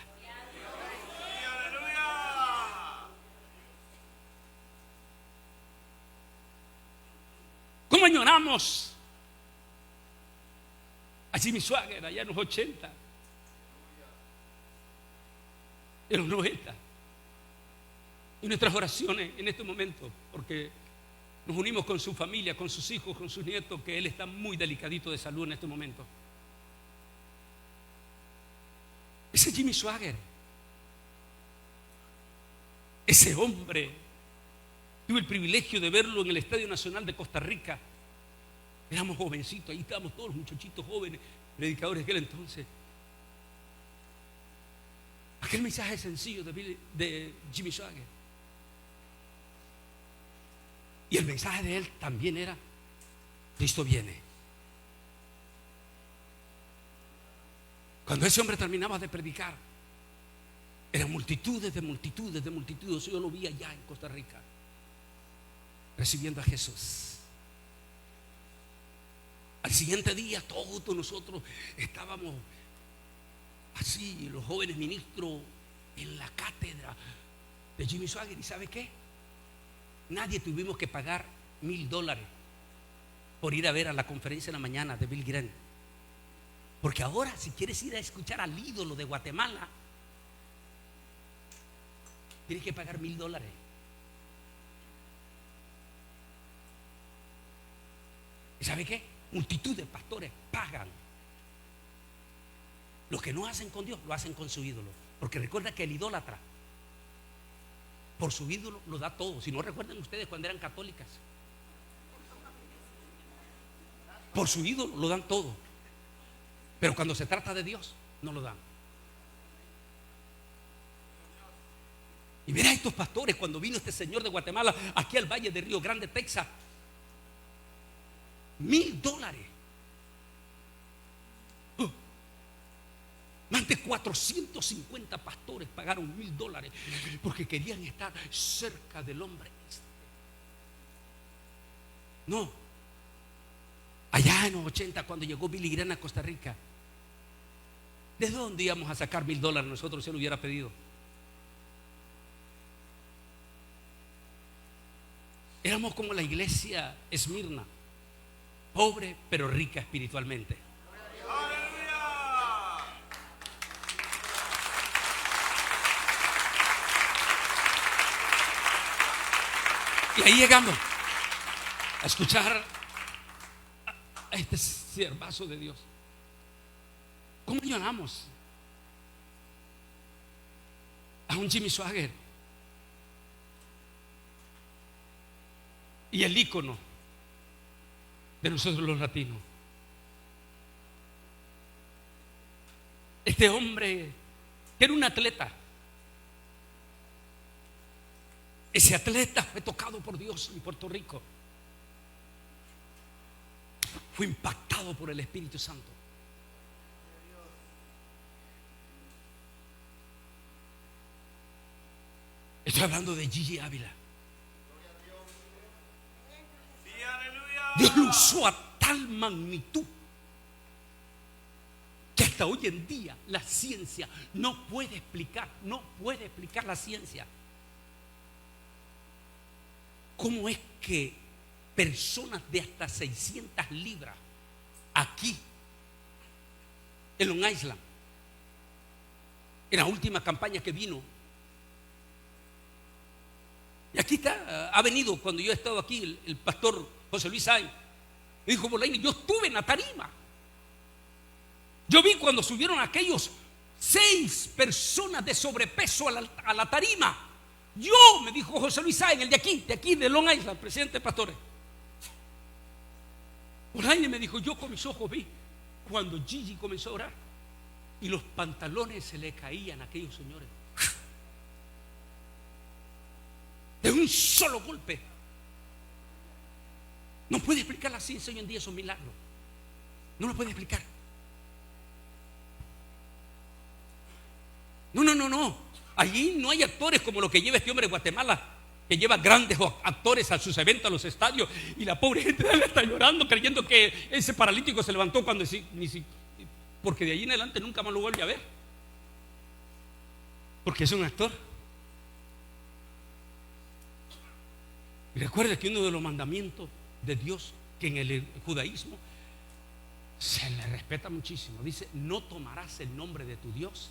A: ¿Cómo añoramos a Jimmy Swaggart allá en los 80, en los 90? Y nuestras oraciones en este momento, porque nos unimos con su familia, con sus hijos, con sus nietos, que él está muy delicadito de salud en este momento. Ese Jimmy Swaggart, ese hombre, tuve el privilegio de verlo en el Estadio Nacional de Costa Rica. Éramos jovencitos, ahí estábamos todos los muchachitos jóvenes, predicadores de aquel entonces. Aquel mensaje sencillo de Jimmy Swaggart. Y el mensaje de él también era: Cristo viene. Cuando ese hombre terminaba de predicar, eran multitudes de multitudes de multitudes. Yo lo vi allá en Costa Rica, recibiendo a Jesús. Al siguiente día todos nosotros estábamos así, los jóvenes ministros, en la cátedra de Jimmy Swaggart. ¿Y sabe qué? Nadie tuvimos que pagar $1,000 por ir a ver a la conferencia en la mañana de Billy Graham. Porque ahora, si quieres ir a escuchar al ídolo de Guatemala, tienes que pagar $1,000. ¿Y sabe qué? Multitud de pastores pagan. Lo que no hacen con Dios, lo hacen con su ídolo. Porque recuerda que el idólatra, por su ídolo, lo da todo. Si no, recuerden ustedes cuando eran católicas, por su ídolo lo dan todo. Pero cuando se trata de Dios, no lo dan. Y mira a estos pastores, cuando vino este señor de Guatemala aquí al Valle de Río Grande, Texas, $1,000. Más de 450 pastores pagaron $1,000 porque querían estar cerca del hombre. No. Allá en los 80, cuando llegó Billy Graham a Costa Rica, ¿de dónde íbamos a sacar $1,000 nosotros si él hubiera pedido? Éramos como la iglesia Esmirna, pobre pero rica espiritualmente. Y ahí llegamos a escuchar a este siervazo de Dios. ¿Cómo lloramos a un Jimmy Swaggart? Y el ícono de nosotros los latinos. Este hombre que era un atleta. Ese atleta fue tocado por Dios en Puerto Rico. Fue impactado por el Espíritu Santo. Estoy hablando de Gigi Ávila. Dios lo usó a tal magnitud que hasta hoy en día la ciencia no puede explicar la ciencia. ¿Cómo es que personas de hasta 600 libras aquí en Long Island, en la última campaña que vino, y aquí está, ha venido cuando yo he estado aquí, el pastor José Luis Sáenz, me dijo: Bolaini, yo estuve en la tarima. Yo vi cuando subieron aquellos 6 personas de sobrepeso a la tarima. Yo, me dijo José Luis Sáenz, el de aquí de Long Island, presidente de pastores. Bolaini me dijo: yo con mis ojos vi cuando Gigi comenzó a orar y los pantalones se le caían a aquellos señores de un solo golpe. No puede explicar la ciencia hoy en día esos milagros. No lo puede explicar. No. Allí no hay actores como lo que lleva este hombre de Guatemala, que lleva grandes actores a sus eventos, a los estadios, y la pobre gente está llorando creyendo que ese paralítico se levantó cuando porque de allí en adelante nunca más lo vuelve a ver, porque es un actor. Y recuerda que uno de los mandamientos de Dios, que en el judaísmo se le respeta muchísimo, dice: no tomarás el nombre de tu Dios.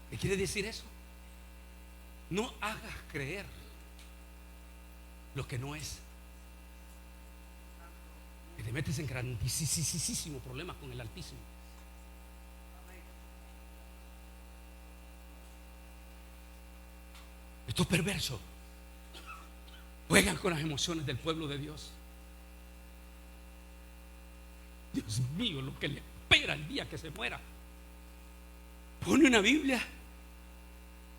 A: ¿Qué quiere decir eso? No hagas creer lo que no es, que te metes en grandísimos problemas con el Altísimo. Estos perversos juegan con las emociones del pueblo de Dios. Dios mío, lo que le espera el día que se muera. Pone una Biblia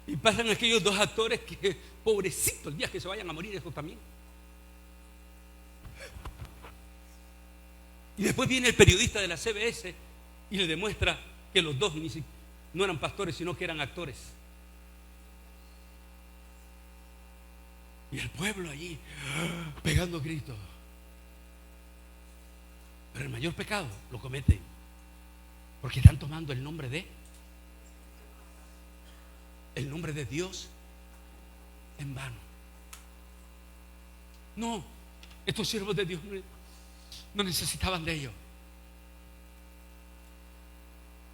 A: y pasan aquellos 2 actores que, pobrecito, el día que se vayan a morir, eso también. Y después viene el periodista de la CBS y le demuestra que los 2 no eran pastores, sino que eran actores. Y el pueblo allí pegando gritos. Pero el mayor pecado lo cometen porque están tomando el nombre de Dios en vano. No, estos siervos de Dios no necesitaban de ellos.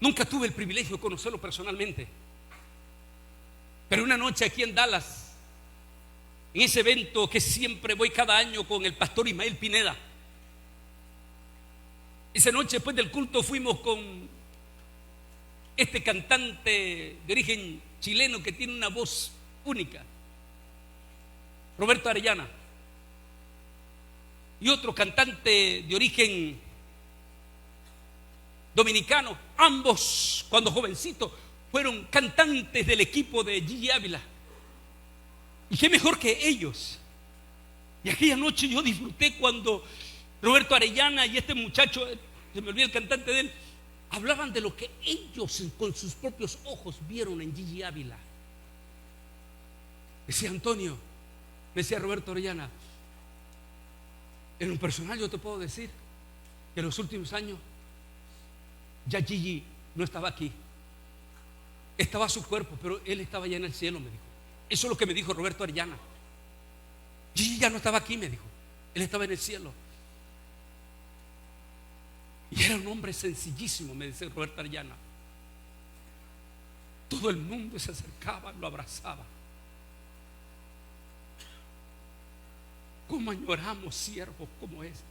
A: Nunca tuve el privilegio de conocerlo personalmente, pero una noche aquí en Dallas, en ese evento que siempre voy cada año con el pastor Ismael Pineda, esa noche después del culto fuimos con este cantante de origen chileno que tiene una voz única, Roberto Arellana, y otro cantante de origen dominicano. Ambos, cuando jovencitos, fueron cantantes del equipo de Gigi Ávila. Y qué mejor que ellos. Y aquella noche yo disfruté cuando Roberto Arellana y este muchacho, se me olvidó el cantante de él, hablaban de lo que ellos con sus propios ojos vieron en Gigi Ávila. Decía Antonio, decía Roberto Arellana, en lo personal yo te puedo decir que en los últimos años ya Gigi no estaba aquí. Estaba su cuerpo, pero él estaba ya en el cielo, me dijo. Eso es lo que me dijo Roberto Arellana. Gigi ya no estaba aquí, me dijo. Él estaba en el cielo. Y era un hombre sencillísimo, me dice Roberto Arellana. Todo el mundo se acercaba, lo abrazaba. cómo añoramos siervos como ese.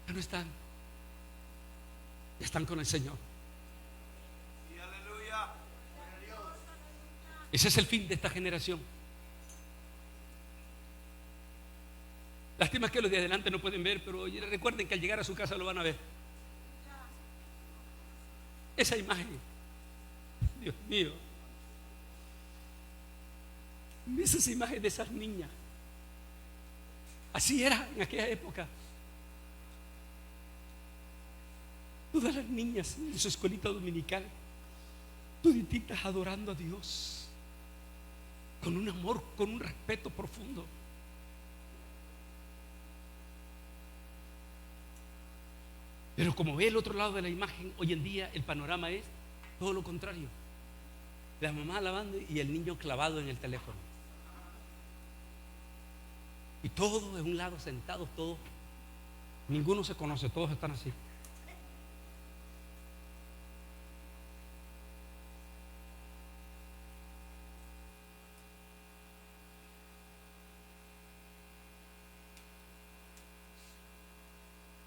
A: Ya no están, ya están con el Señor. Ese es el fin de esta generación. Lástima que los de adelante no pueden ver, pero recuerden que al llegar a su casa lo van a ver. Esa imagen, Dios mío, esas imágenes de esas niñas. Así era en aquella época. Todas las niñas en su escuelita dominical, todititas adorando a Dios, con un amor, con un respeto profundo. Pero como ve el otro lado de la imagen, hoy en día el panorama es todo lo contrario. La mamá alabando y el niño clavado en el teléfono. Y todos de un lado sentados, todos, ninguno se conoce, todos están así.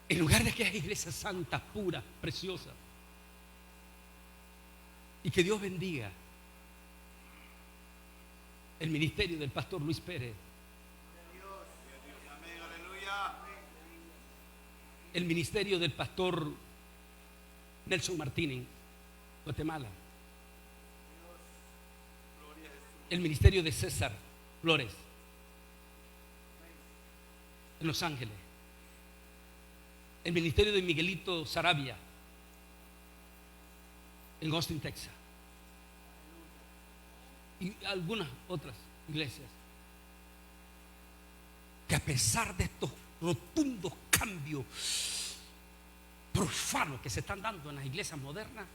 A: En lugar de aquellas iglesias santas, puras, preciosas. Y que Dios bendiga el ministerio del pastor Luis Pérez, el ministerio del pastor Nelson Martínez, Guatemala, el ministerio de César Flores en Los Ángeles, el ministerio de Miguelito Sarabia en Austin, Texas, y algunas otras iglesias que a pesar de estos rotundos cambios profanos que se están dando en las iglesias modernas,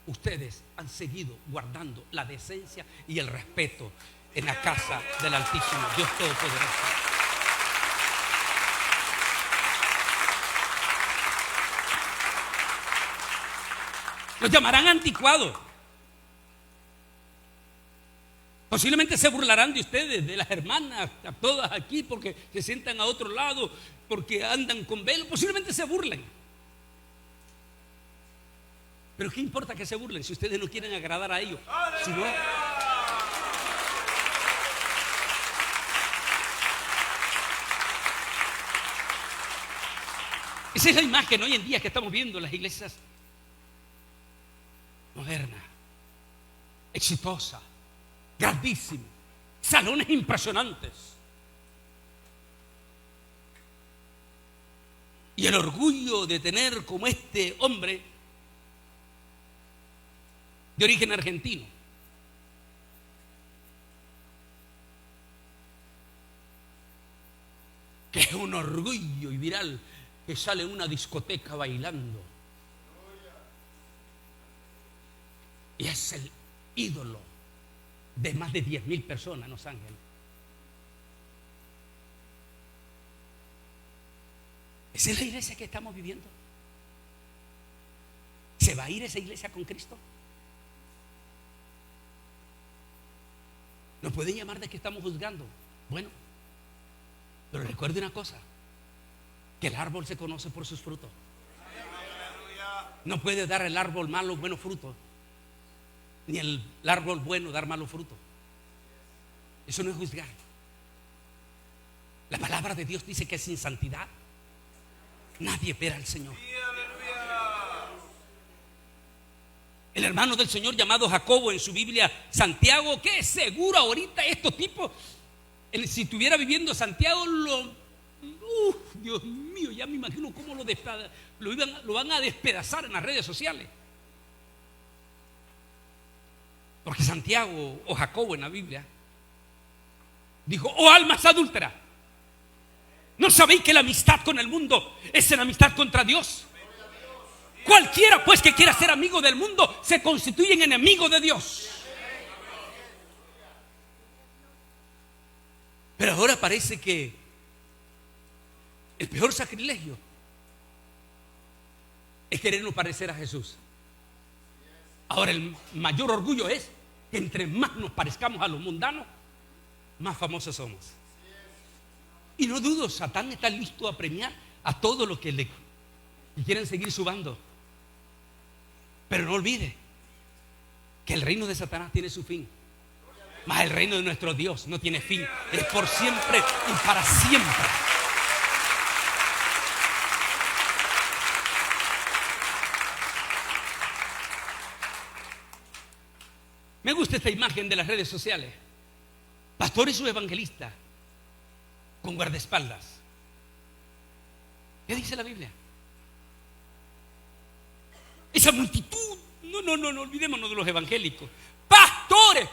A: ustedes han seguido guardando la decencia y el respeto en la casa del Altísimo Dios Todopoderoso. Los llamarán anticuados. Posiblemente se burlarán de ustedes, de las hermanas, a todas aquí, porque se sientan a otro lado, porque andan con velo. Posiblemente se burlen. Pero ¿qué importa que se burlen si ustedes no quieren agradar a ellos? Si no, esa es la imagen hoy en día que estamos viendo en las iglesias modernas, exitosas, grandísimas, salones impresionantes. Y el orgullo de tener como este hombre de origen argentino, que es un orgullo y viral, que sale en una discoteca bailando y es el ídolo de más de 10,000 personas en Los Ángeles. Esa es la iglesia que estamos viviendo. ¿Se va a ir esa iglesia con Cristo? Nos pueden llamar de que estamos juzgando. Bueno, pero recuerde una cosa, que el árbol se conoce por sus frutos. No puede dar el árbol malo buenos frutos, ni el árbol bueno dar malos frutos. Eso no es juzgar. La palabra de Dios dice que sin santidad nadie verá al Señor. El hermano del Señor llamado Jacobo en su Biblia, Santiago, que es seguro ahorita estos tipos, si estuviera viviendo Santiago, Dios mío, ya me imagino cómo lo van a despedazar en las redes sociales. Porque Santiago o Jacobo en la Biblia dijo: oh almas adúlteras, ¿no sabéis que la amistad con el mundo es la amistad contra Dios? Cualquiera pues que quiera ser amigo del mundo se constituye en enemigo de Dios. Pero ahora parece que el peor sacrilegio es querernos parecer a Jesús. Ahora el mayor orgullo es que entre más nos parezcamos a los mundanos, más famosos somos. Y no dudo, Satán está listo a premiar a todos los que le quieren seguir su bando. Pero no olvide que el reino de Satanás tiene su fin, mas el reino de nuestro Dios no tiene fin, es por siempre y para siempre. Me gusta esta imagen de las redes sociales: pastores o evangelistas con guardaespaldas. ¿Qué dice la Biblia? Esa multitud, no olvidémonos de los evangélicos. Pastores,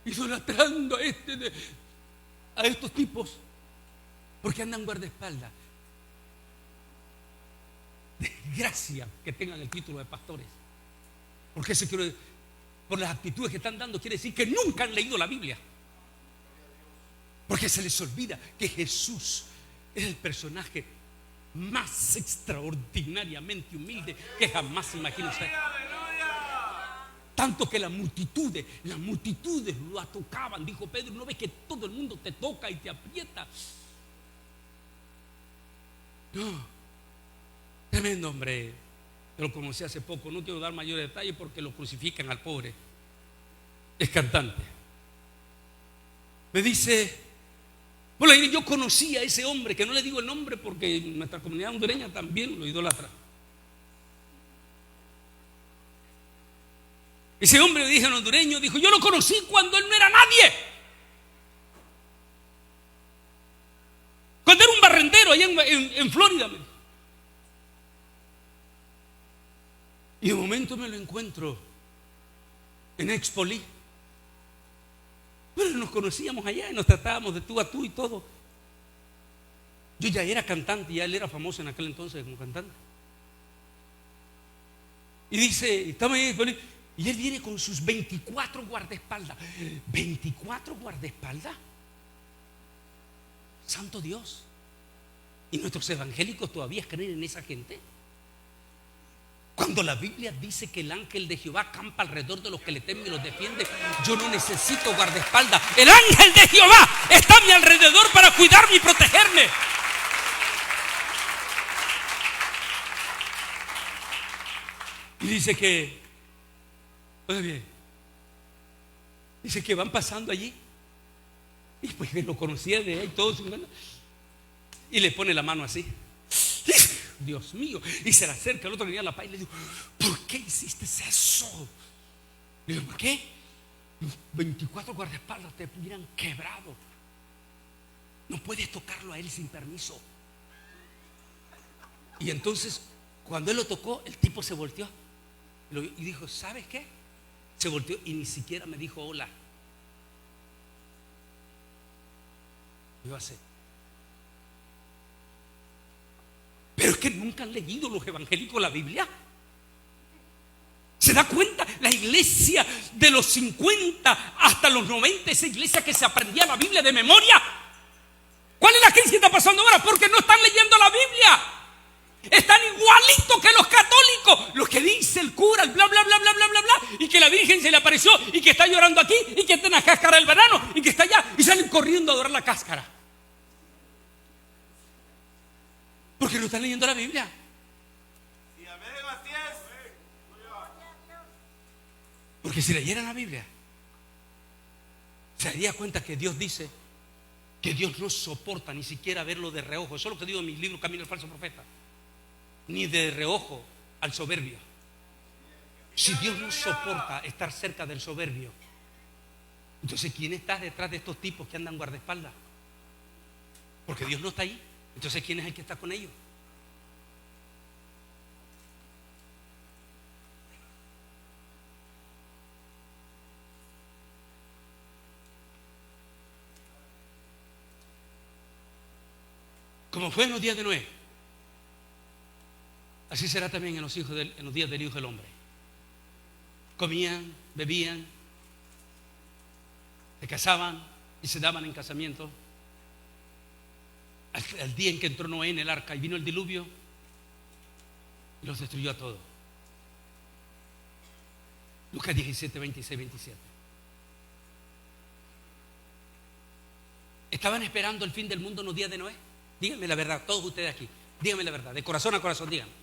A: idolatrando a estos tipos porque andan guardaespaldas. Desgracia que tengan el título de pastores, porque por las actitudes que están dando quiere decir que nunca han leído la Biblia, porque se les olvida que Jesús es el personaje más extraordinariamente humilde que jamás imaginó usted. Tanto que las multitudes lo atocaban. Dijo Pedro: ¿no ves que todo el mundo te toca y te aprieta? No, tremendo hombre. Yo lo conocí hace poco, no quiero dar mayores detalles porque lo crucifican al pobre. Es cantante. Me dice: bueno, yo conocí a ese hombre, que no le digo el nombre porque nuestra comunidad hondureña también lo idolatra. Ese hombre, le dije al hondureño, dijo: yo lo conocí cuando él no era nadie, cuando era un barrendero allá en Florida. Y de momento me lo encuentro en Expolí. Pero nos conocíamos allá y nos tratábamos de tú a tú y todo. Yo ya era cantante, ya él era famoso en aquel entonces como cantante. Y dice, estaba ahí en Expolí, y él viene con sus 24 guardaespaldas. ¿24 guardaespaldas? Santo Dios. ¿Y nuestros evangélicos todavía creen en esa gente? Cuando la Biblia dice que el ángel de Jehová acampa alrededor de los que le temen y los defiende, yo no necesito guardaespaldas. El ángel de Jehová está a mi alrededor para cuidarme y protegerme. Y dice que, oye bien, dice que van pasando allí, y pues lo conocía de ahí todo, y le pone la mano así. Dios mío, y se le acerca, el otro venía a la paz y le digo: ¿por qué hiciste eso? Le digo: ¿por qué? 24 guardaespaldas te hubieran quebrado. No puedes tocarlo a él sin permiso. Y entonces, cuando él lo tocó, el tipo se volteó y dijo: ¿sabes qué? Se volteó y ni siquiera me dijo hola. Yo así. Pero es que nunca han leído los evangélicos la Biblia. ¿Se da cuenta? La iglesia de los 50 hasta los 90, esa iglesia que se aprendía la Biblia de memoria. ¿Cuál es la crisis que está pasando ahora? Porque no están leyendo la Biblia. Están igualitos que los católicos. Lo que dice el cura, el bla bla bla bla bla bla bla, y que la Virgen se le apareció y que está llorando aquí y que está en la cáscara del banano y que está allá, y salen corriendo a adorar la cáscara. Porque no están leyendo la Biblia. Porque si leyeran la Biblia, se daría cuenta que Dios dice que Dios no soporta ni siquiera verlo de reojo. Eso es lo que digo en mi libro Camino al Falso Profeta. Ni de reojo al soberbio. Si Dios no soporta estar cerca del soberbio, entonces ¿quién está detrás de estos tipos que andan guardaespaldas? Porque Dios no está ahí. Entonces ¿quién es el que está con ellos? Como fue en los días de Noé, así será también en los días del Hijo del Hombre. Comían, bebían, se casaban y se daban en casamiento. Al día en que entró Noé en el arca y vino el diluvio y los destruyó a todos. Lucas 17, 26, 27. ¿Estaban esperando el fin del mundo en los días de Noé? Díganme la verdad, todos ustedes aquí. Díganme la verdad, de corazón a corazón, díganme.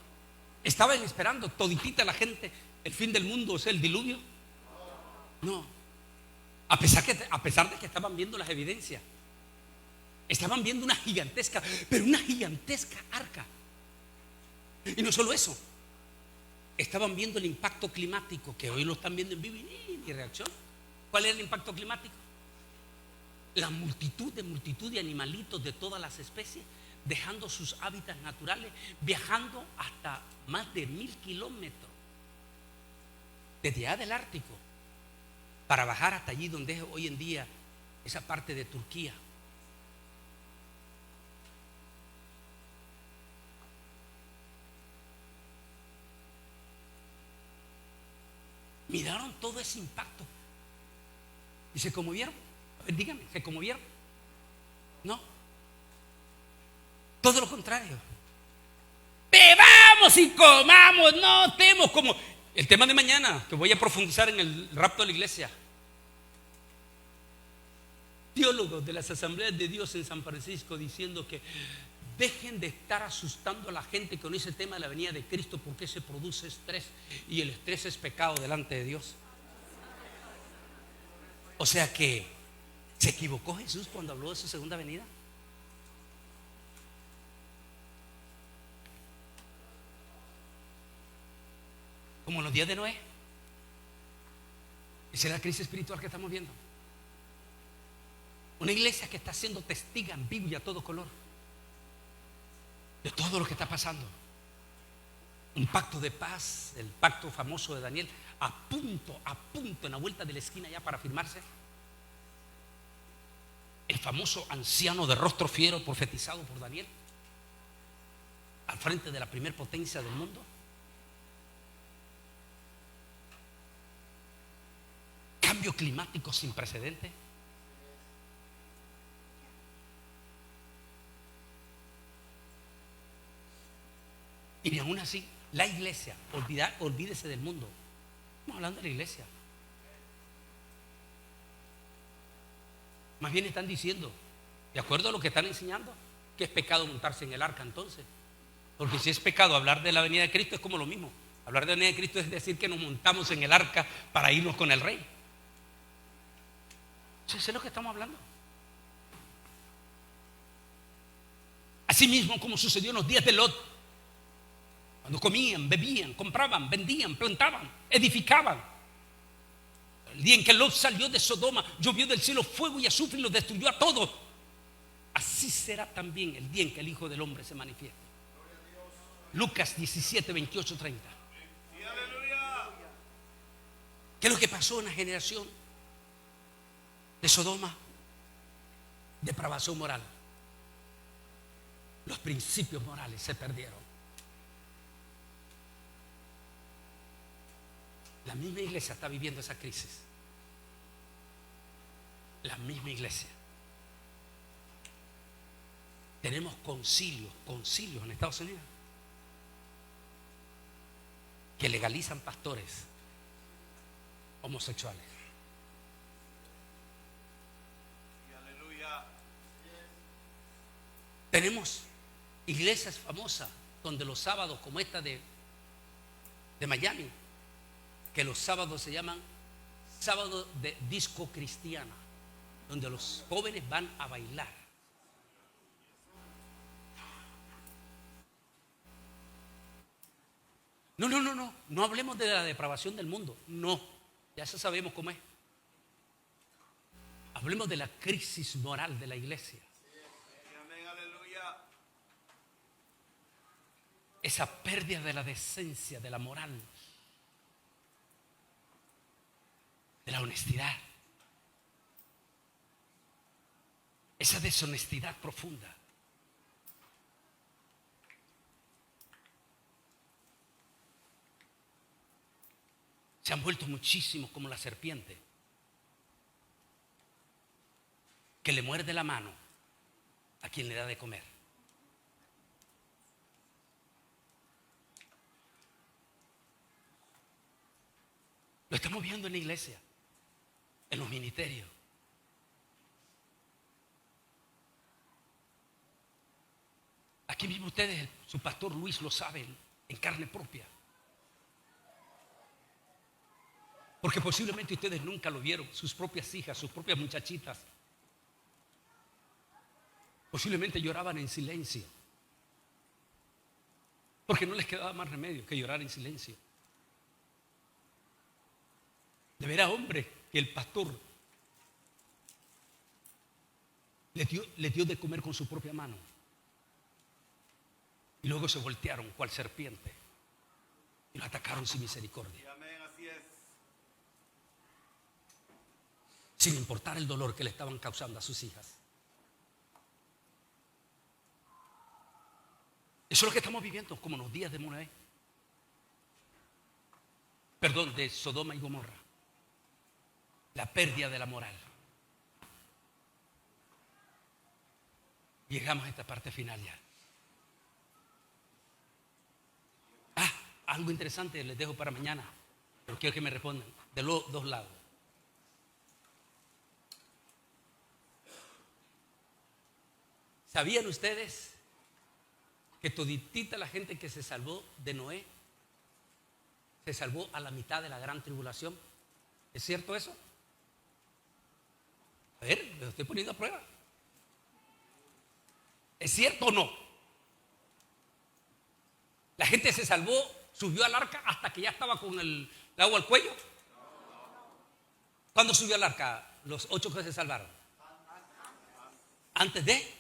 A: ¿Estaban esperando toditita la gente el fin del mundo, o sea, el diluvio? No. A pesar de que estaban viendo las evidencias. Estaban viendo una gigantesca, pero una gigantesca arca. Y no solo eso. Estaban viendo el impacto climático, que hoy lo están viendo en vivo y ni reacción. ¿Cuál es el impacto climático? La multitud de animalitos de todas las especies dejando sus hábitats naturales, viajando hasta más de 1000 kilómetros desde allá del Ártico para bajar hasta allí donde es hoy en día esa parte de Turquía. Miraron todo ese impacto y se conmovieron. A ver, díganme, ¿se conmovieron? No. Todo lo contrario. Bebamos y comamos, no estemos como el tema de mañana, que voy a profundizar en el rapto de la iglesia. Teólogos de las Asambleas de Dios en San Francisco diciendo que dejen de estar asustando a la gente con ese tema de la venida de Cristo, porque se produce estrés y el estrés es pecado delante de Dios. O sea que ¿se equivocó Jesús cuando habló de su segunda venida? Como en los días de Noé. Esa es la crisis espiritual que estamos viendo. Una iglesia que está siendo testiga en vivo y a todo color de todo lo que está pasando. Un pacto de paz, el pacto famoso de Daniel, a punto, en la vuelta de la esquina ya para firmarse. El famoso anciano de rostro fiero profetizado por Daniel al frente de la primer potencia del mundo. Cambio climático sin precedentes. Y ni aún así, la iglesia, olvídese del mundo. Estamos hablando de la iglesia. Más bien están diciendo, de acuerdo a lo que están enseñando, que es pecado montarse en el arca entonces. Porque si es pecado hablar de la venida de Cristo, es como lo mismo. Hablar de la venida de Cristo es decir que nos montamos en el arca para irnos con el rey. Eso es lo que estamos hablando. Asimismo como sucedió en los días de Lot, cuando comían, bebían, compraban, vendían, plantaban, edificaban. El día en que Lot salió de Sodoma, llovió del cielo fuego y azufre y los destruyó a todos. Así será también el día en que el Hijo del Hombre se manifieste. Lucas 17, 28, 30. ¿Qué es lo que pasó en la generación de Sodoma? Depravación moral. Los principios morales se perdieron. La misma iglesia está viviendo esa crisis. La misma iglesia. Tenemos concilios en Estados Unidos que legalizan pastores homosexuales. Tenemos iglesias famosas donde los sábados, como esta de Miami, que los sábados se llaman sábados de disco cristiana, donde los jóvenes van a bailar. No hablemos de la depravación del mundo, no, ya eso sabemos cómo es. Hablemos de la crisis moral de la iglesia. Esa pérdida de la decencia, de la moral, de la honestidad, esa deshonestidad profunda. Se han vuelto muchísimos como la serpiente que le muerde la mano a quien le da de comer. Lo estamos viendo en la iglesia, en los ministerios. Aquí mismo ustedes, su pastor Luis lo sabe en carne propia. Porque posiblemente ustedes nunca lo vieron, sus propias hijas, sus propias muchachitas. Posiblemente lloraban en silencio. Porque no les quedaba más remedio que llorar en silencio. De veras, hombre, que el pastor le dio de comer con su propia mano. Y luego se voltearon cual serpiente y lo atacaron sin misericordia.
D: Amén, así es.
A: Sin importar el dolor que le estaban causando a sus hijas. Eso es lo que estamos viviendo como en los días de Noé. Perdón, de Sodoma y Gomorra. La pérdida de la moral. Llegamos a esta parte final ya. Algo interesante les dejo para mañana, pero quiero que me respondan de los dos lados. ¿Sabían ustedes que toditita la gente que se salvó de Noé se salvó a la mitad de la gran tribulación? ¿Es cierto eso? A ver, lo estoy poniendo a prueba. ¿Es cierto o no? La gente se salvó, subió al arca hasta que ya estaba con el agua al cuello. ¿Cuándo subió al arca los 8 que se salvaron? Antes de.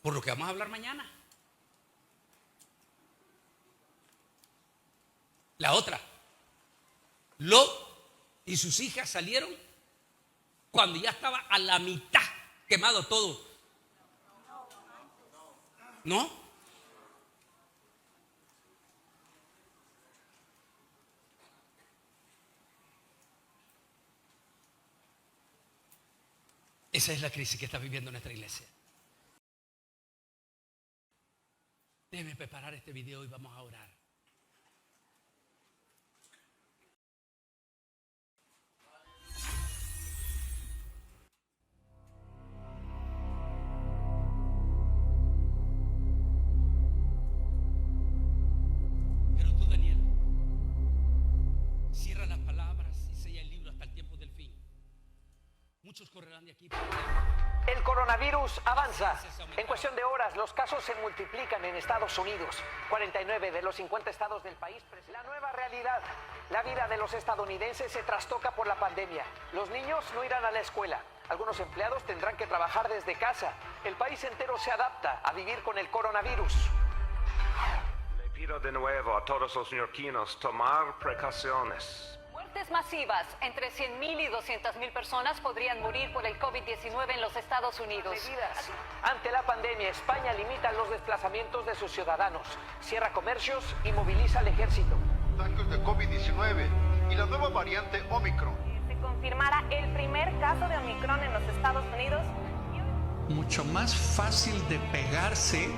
A: Por lo que vamos a hablar mañana. La otra. Lot y sus hijas salieron cuando ya estaba a la mitad quemado todo. ¿No? Esa es la crisis que está viviendo nuestra iglesia. Déjeme preparar este video y vamos a orar. Pero tú, Daniel, cierra las palabras y sella el libro hasta el tiempo del fin. Muchos correrán de aquí.
E: El coronavirus avanza. En cuestión de horas, los casos se multiplican en Estados Unidos. 49 de los 50 estados del país. La nueva realidad. La vida de los estadounidenses se trastoca por la pandemia. Los niños no irán a la escuela. Algunos empleados tendrán que trabajar desde casa. El país entero se adapta a vivir con el coronavirus.
F: Le pido de nuevo a todos los neoyorquinos tomar precauciones.
G: Muertes masivas. Entre 100.000 y 200.000 personas podrían morir por el COVID-19 en los Estados Unidos.
E: Ante la pandemia, España limita los desplazamientos de sus ciudadanos, cierra comercios y moviliza al ejército.
D: Contagios de COVID-19 y la nueva variante Omicron.
H: Se confirmara el primer caso de Omicron en los Estados Unidos.
I: Mucho más fácil de pegarse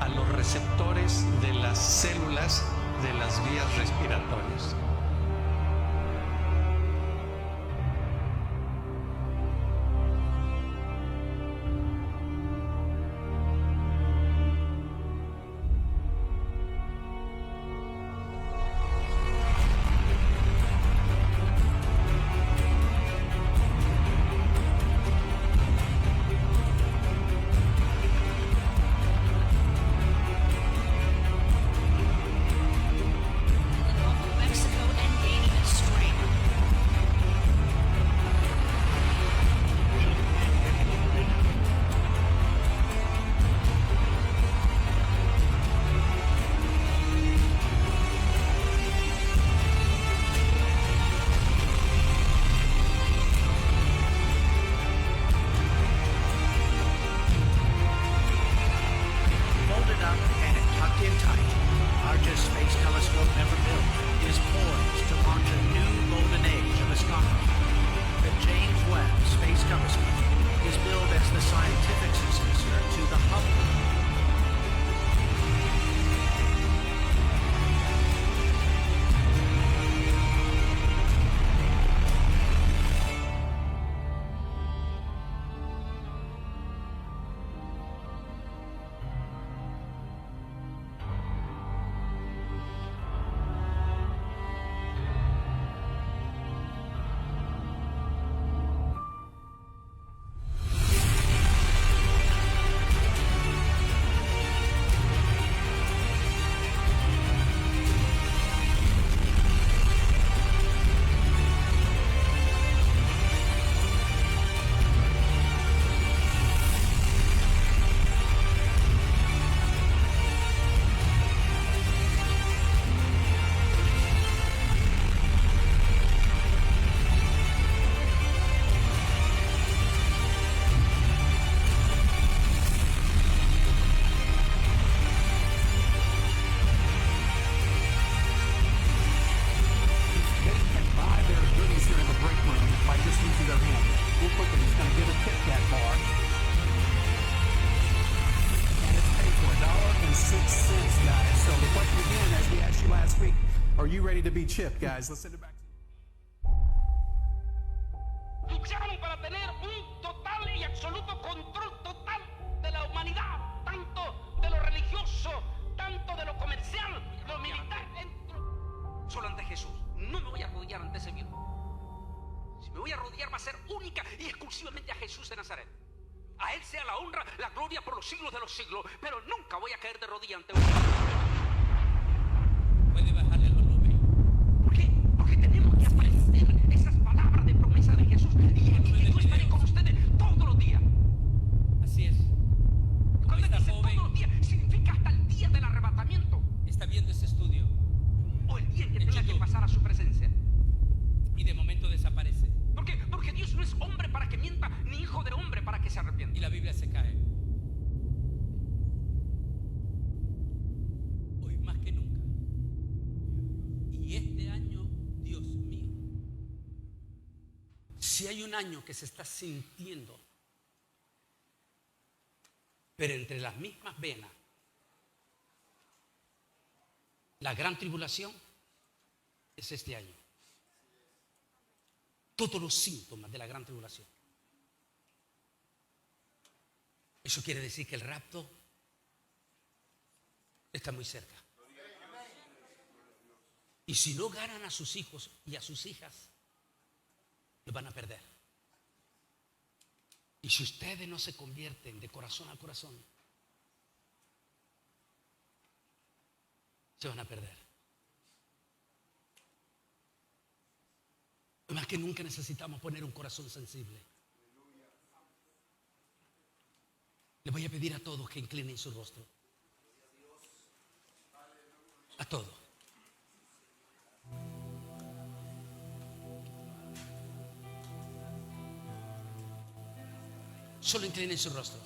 I: a los receptores de las células de las vías respiratorias.
J: Mexico ready to be chipped, guys. Let's send it back.
K: Luchamos para tener un total y absoluto control total de la humanidad, tanto de lo religioso, tanto de lo comercial, lo militar. Solo ante Jesús. No me voy a arrodillar ante ese virus. Si me voy a arrodillar va a ser única y exclusivamente a Jesús de Nazaret. A Él sea la honra, la gloria por los siglos de los siglos, pero nunca voy a caer de rodillas ante un...
A: Puede bajarle el volumen.
K: ¿Por qué? Porque tenemos que aparecer esas palabras de promesa de Jesús. Y aquí yo estaré con ustedes todos los días.
A: Así es.
K: Cuando
A: Esta
K: dice
A: joven
K: todos los días, significa hasta el día del arrebatamiento.
A: está viendo este estudio
K: O el día en que
A: En
K: tenga que
A: YouTube.
K: pasar a su presencia.
A: y de momento desaparece.
K: ¿Por qué? Porque Dios no es hombre para que mienta, ni hijo de hombre para que se arrepienta.
A: Y la Biblia se cae. Hoy más que nunca. Y este año, Dios mío, si hay un año que se está sintiendo, pero entre las mismas venas, la gran tribulación es este año. Todos los síntomas de la gran tribulación. Eso quiere decir que el rapto está muy cerca. Y si no ganan a sus hijos y a sus hijas, los van a perder. Y si ustedes no se convierten de corazón a corazón, se van a perder. Más que nunca necesitamos poner un corazón sensible. Le voy a pedir a todos que inclinen su rostro. A todos. Solo inclinen su rostro.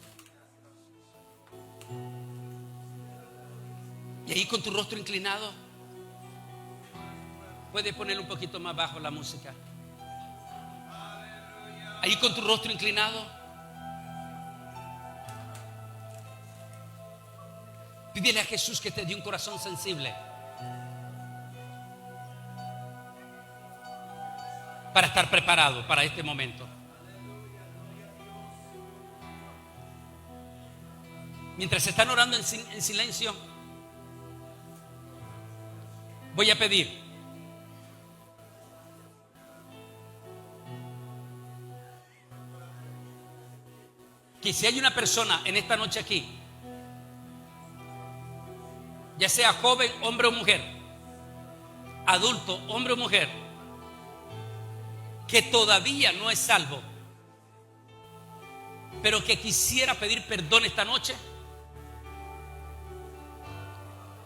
A: Y ahí con tu rostro inclinado, puedes poner un poquito más bajo la música. Ahí con tu rostro inclinado, pídele a Jesús que te dé un corazón sensible para estar preparado para este momento. Mientras están orando en silencio, voy a pedir que si hay una persona en esta noche aquí, ya sea joven, hombre o mujer, adulto, hombre o mujer, que todavía no es salvo, pero que quisiera pedir perdón esta noche,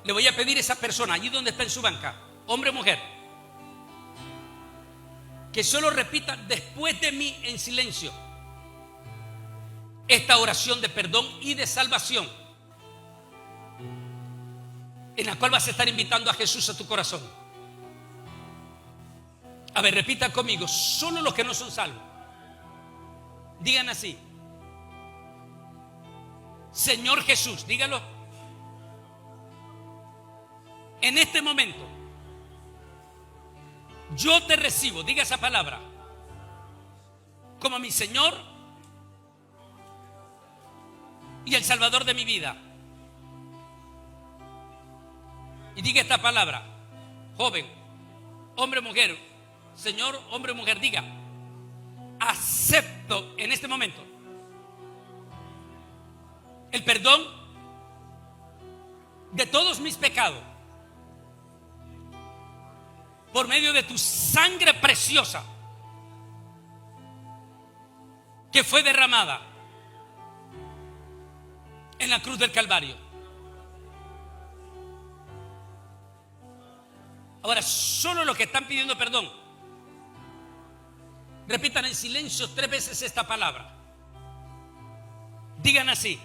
A: le voy a pedir a esa persona, allí donde está en su banca, hombre o mujer, que solo repita después de mí en silencio esta oración de perdón y de salvación, en la cual vas a estar invitando a Jesús a tu corazón. A ver, repita conmigo, solo los que no son salvos. Digan así: Señor Jesús, dígalo. En este momento, yo te recibo, diga esa palabra, como mi Señor y el Salvador de mi vida. Y diga esta palabra, joven, hombre, mujer, señor, hombre, mujer, diga: acepto en este momento el perdón de todos mis pecados por medio de tu sangre preciosa que fue derramada en la cruz del Calvario. Ahora, solo los que están pidiendo perdón, repitan en silencio 3 veces esta palabra. Digan así: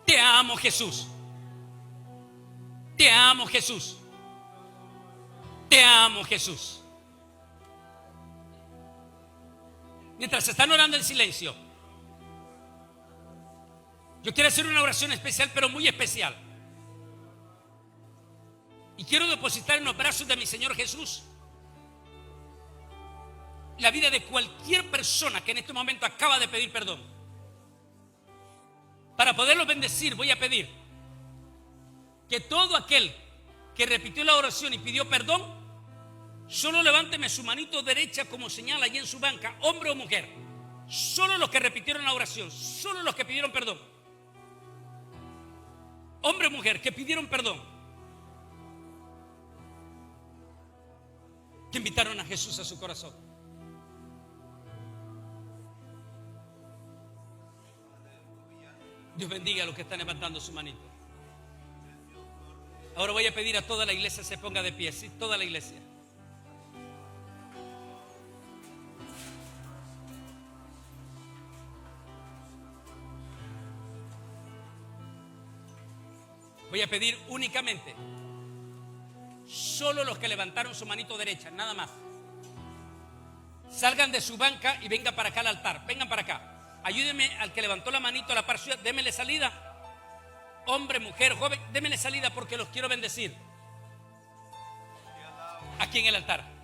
A: te amo, Jesús. Te amo, Jesús. Te amo, Jesús. Mientras están orando en silencio, yo quiero hacer una oración especial, pero muy especial. Y quiero depositar en los brazos de mi Señor Jesús la vida de cualquier persona que en este momento acaba de pedir perdón. Para poderlos bendecir, voy a pedir que todo aquel que repitió la oración y pidió perdón, solo levánteme su manito derecha como señal allí en su banca, hombre o mujer. Solo los que repitieron la oración, solo los que pidieron perdón. Hombre o mujer que pidieron perdón, que invitaron a Jesús a su corazón. Dios bendiga a los que están levantando su manito. Ahora voy a pedir a toda la iglesia se ponga de pie, sí, toda la iglesia. Voy a pedir únicamente solo los que levantaron su manito derecha, nada más. Salgan de su banca y vengan para acá al altar. Vengan para acá. Ayúdenme al que levantó la manito a la par suya. Démele salida. Hombre, mujer, joven, démele salida porque los quiero bendecir. Aquí en el altar.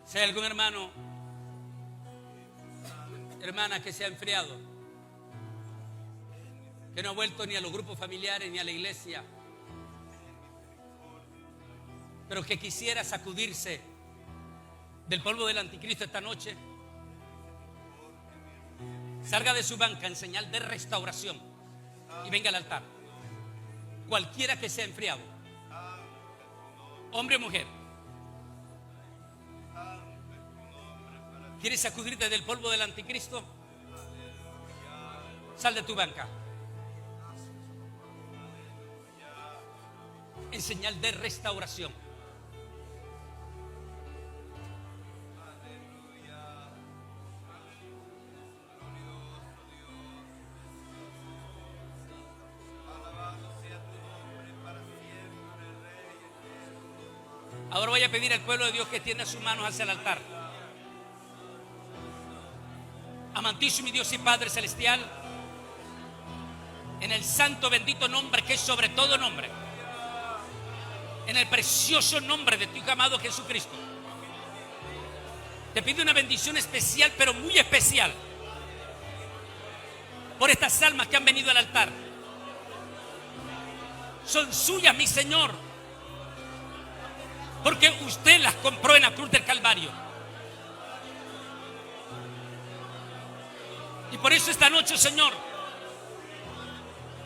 A: Si hay algún hermano, hermana que se ha enfriado, que no ha vuelto ni a los grupos familiares ni a la iglesia, pero que quisiera sacudirse del polvo del anticristo esta noche, salga de su banca en señal de restauración y venga al altar. Cualquiera que sea enfriado, hombre o mujer, ¿quieres sacudirte del polvo del anticristo? Sal de tu banca en señal de restauración. Ahora voy a pedir al pueblo de Dios que extienda sus manos hacia el altar. Amantísimo mi Dios y Padre Celestial, en el santo bendito nombre que es sobre todo nombre, en el precioso nombre de tu Hijo amado Jesucristo, te pido una bendición especial, pero muy especial, por estas almas que han venido al altar. Son suyas, mi Señor, porque usted las compró en la cruz del Calvario. Y por eso esta noche, Señor,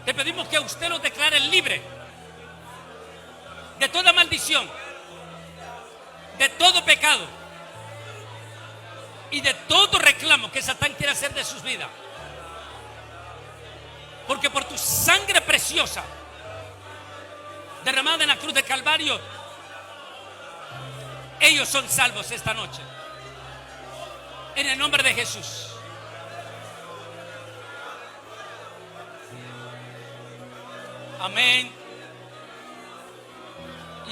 A: te pedimos que usted los declare libre de toda maldición, de todo pecado y de todo reclamo que Satán quiera hacer de sus vidas. Porque por tu sangre preciosa derramada en la cruz del Calvario, ellos son salvos esta noche. En el nombre de Jesús. Amén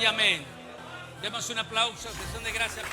A: y amén. Demos un aplauso, sesión de gracias.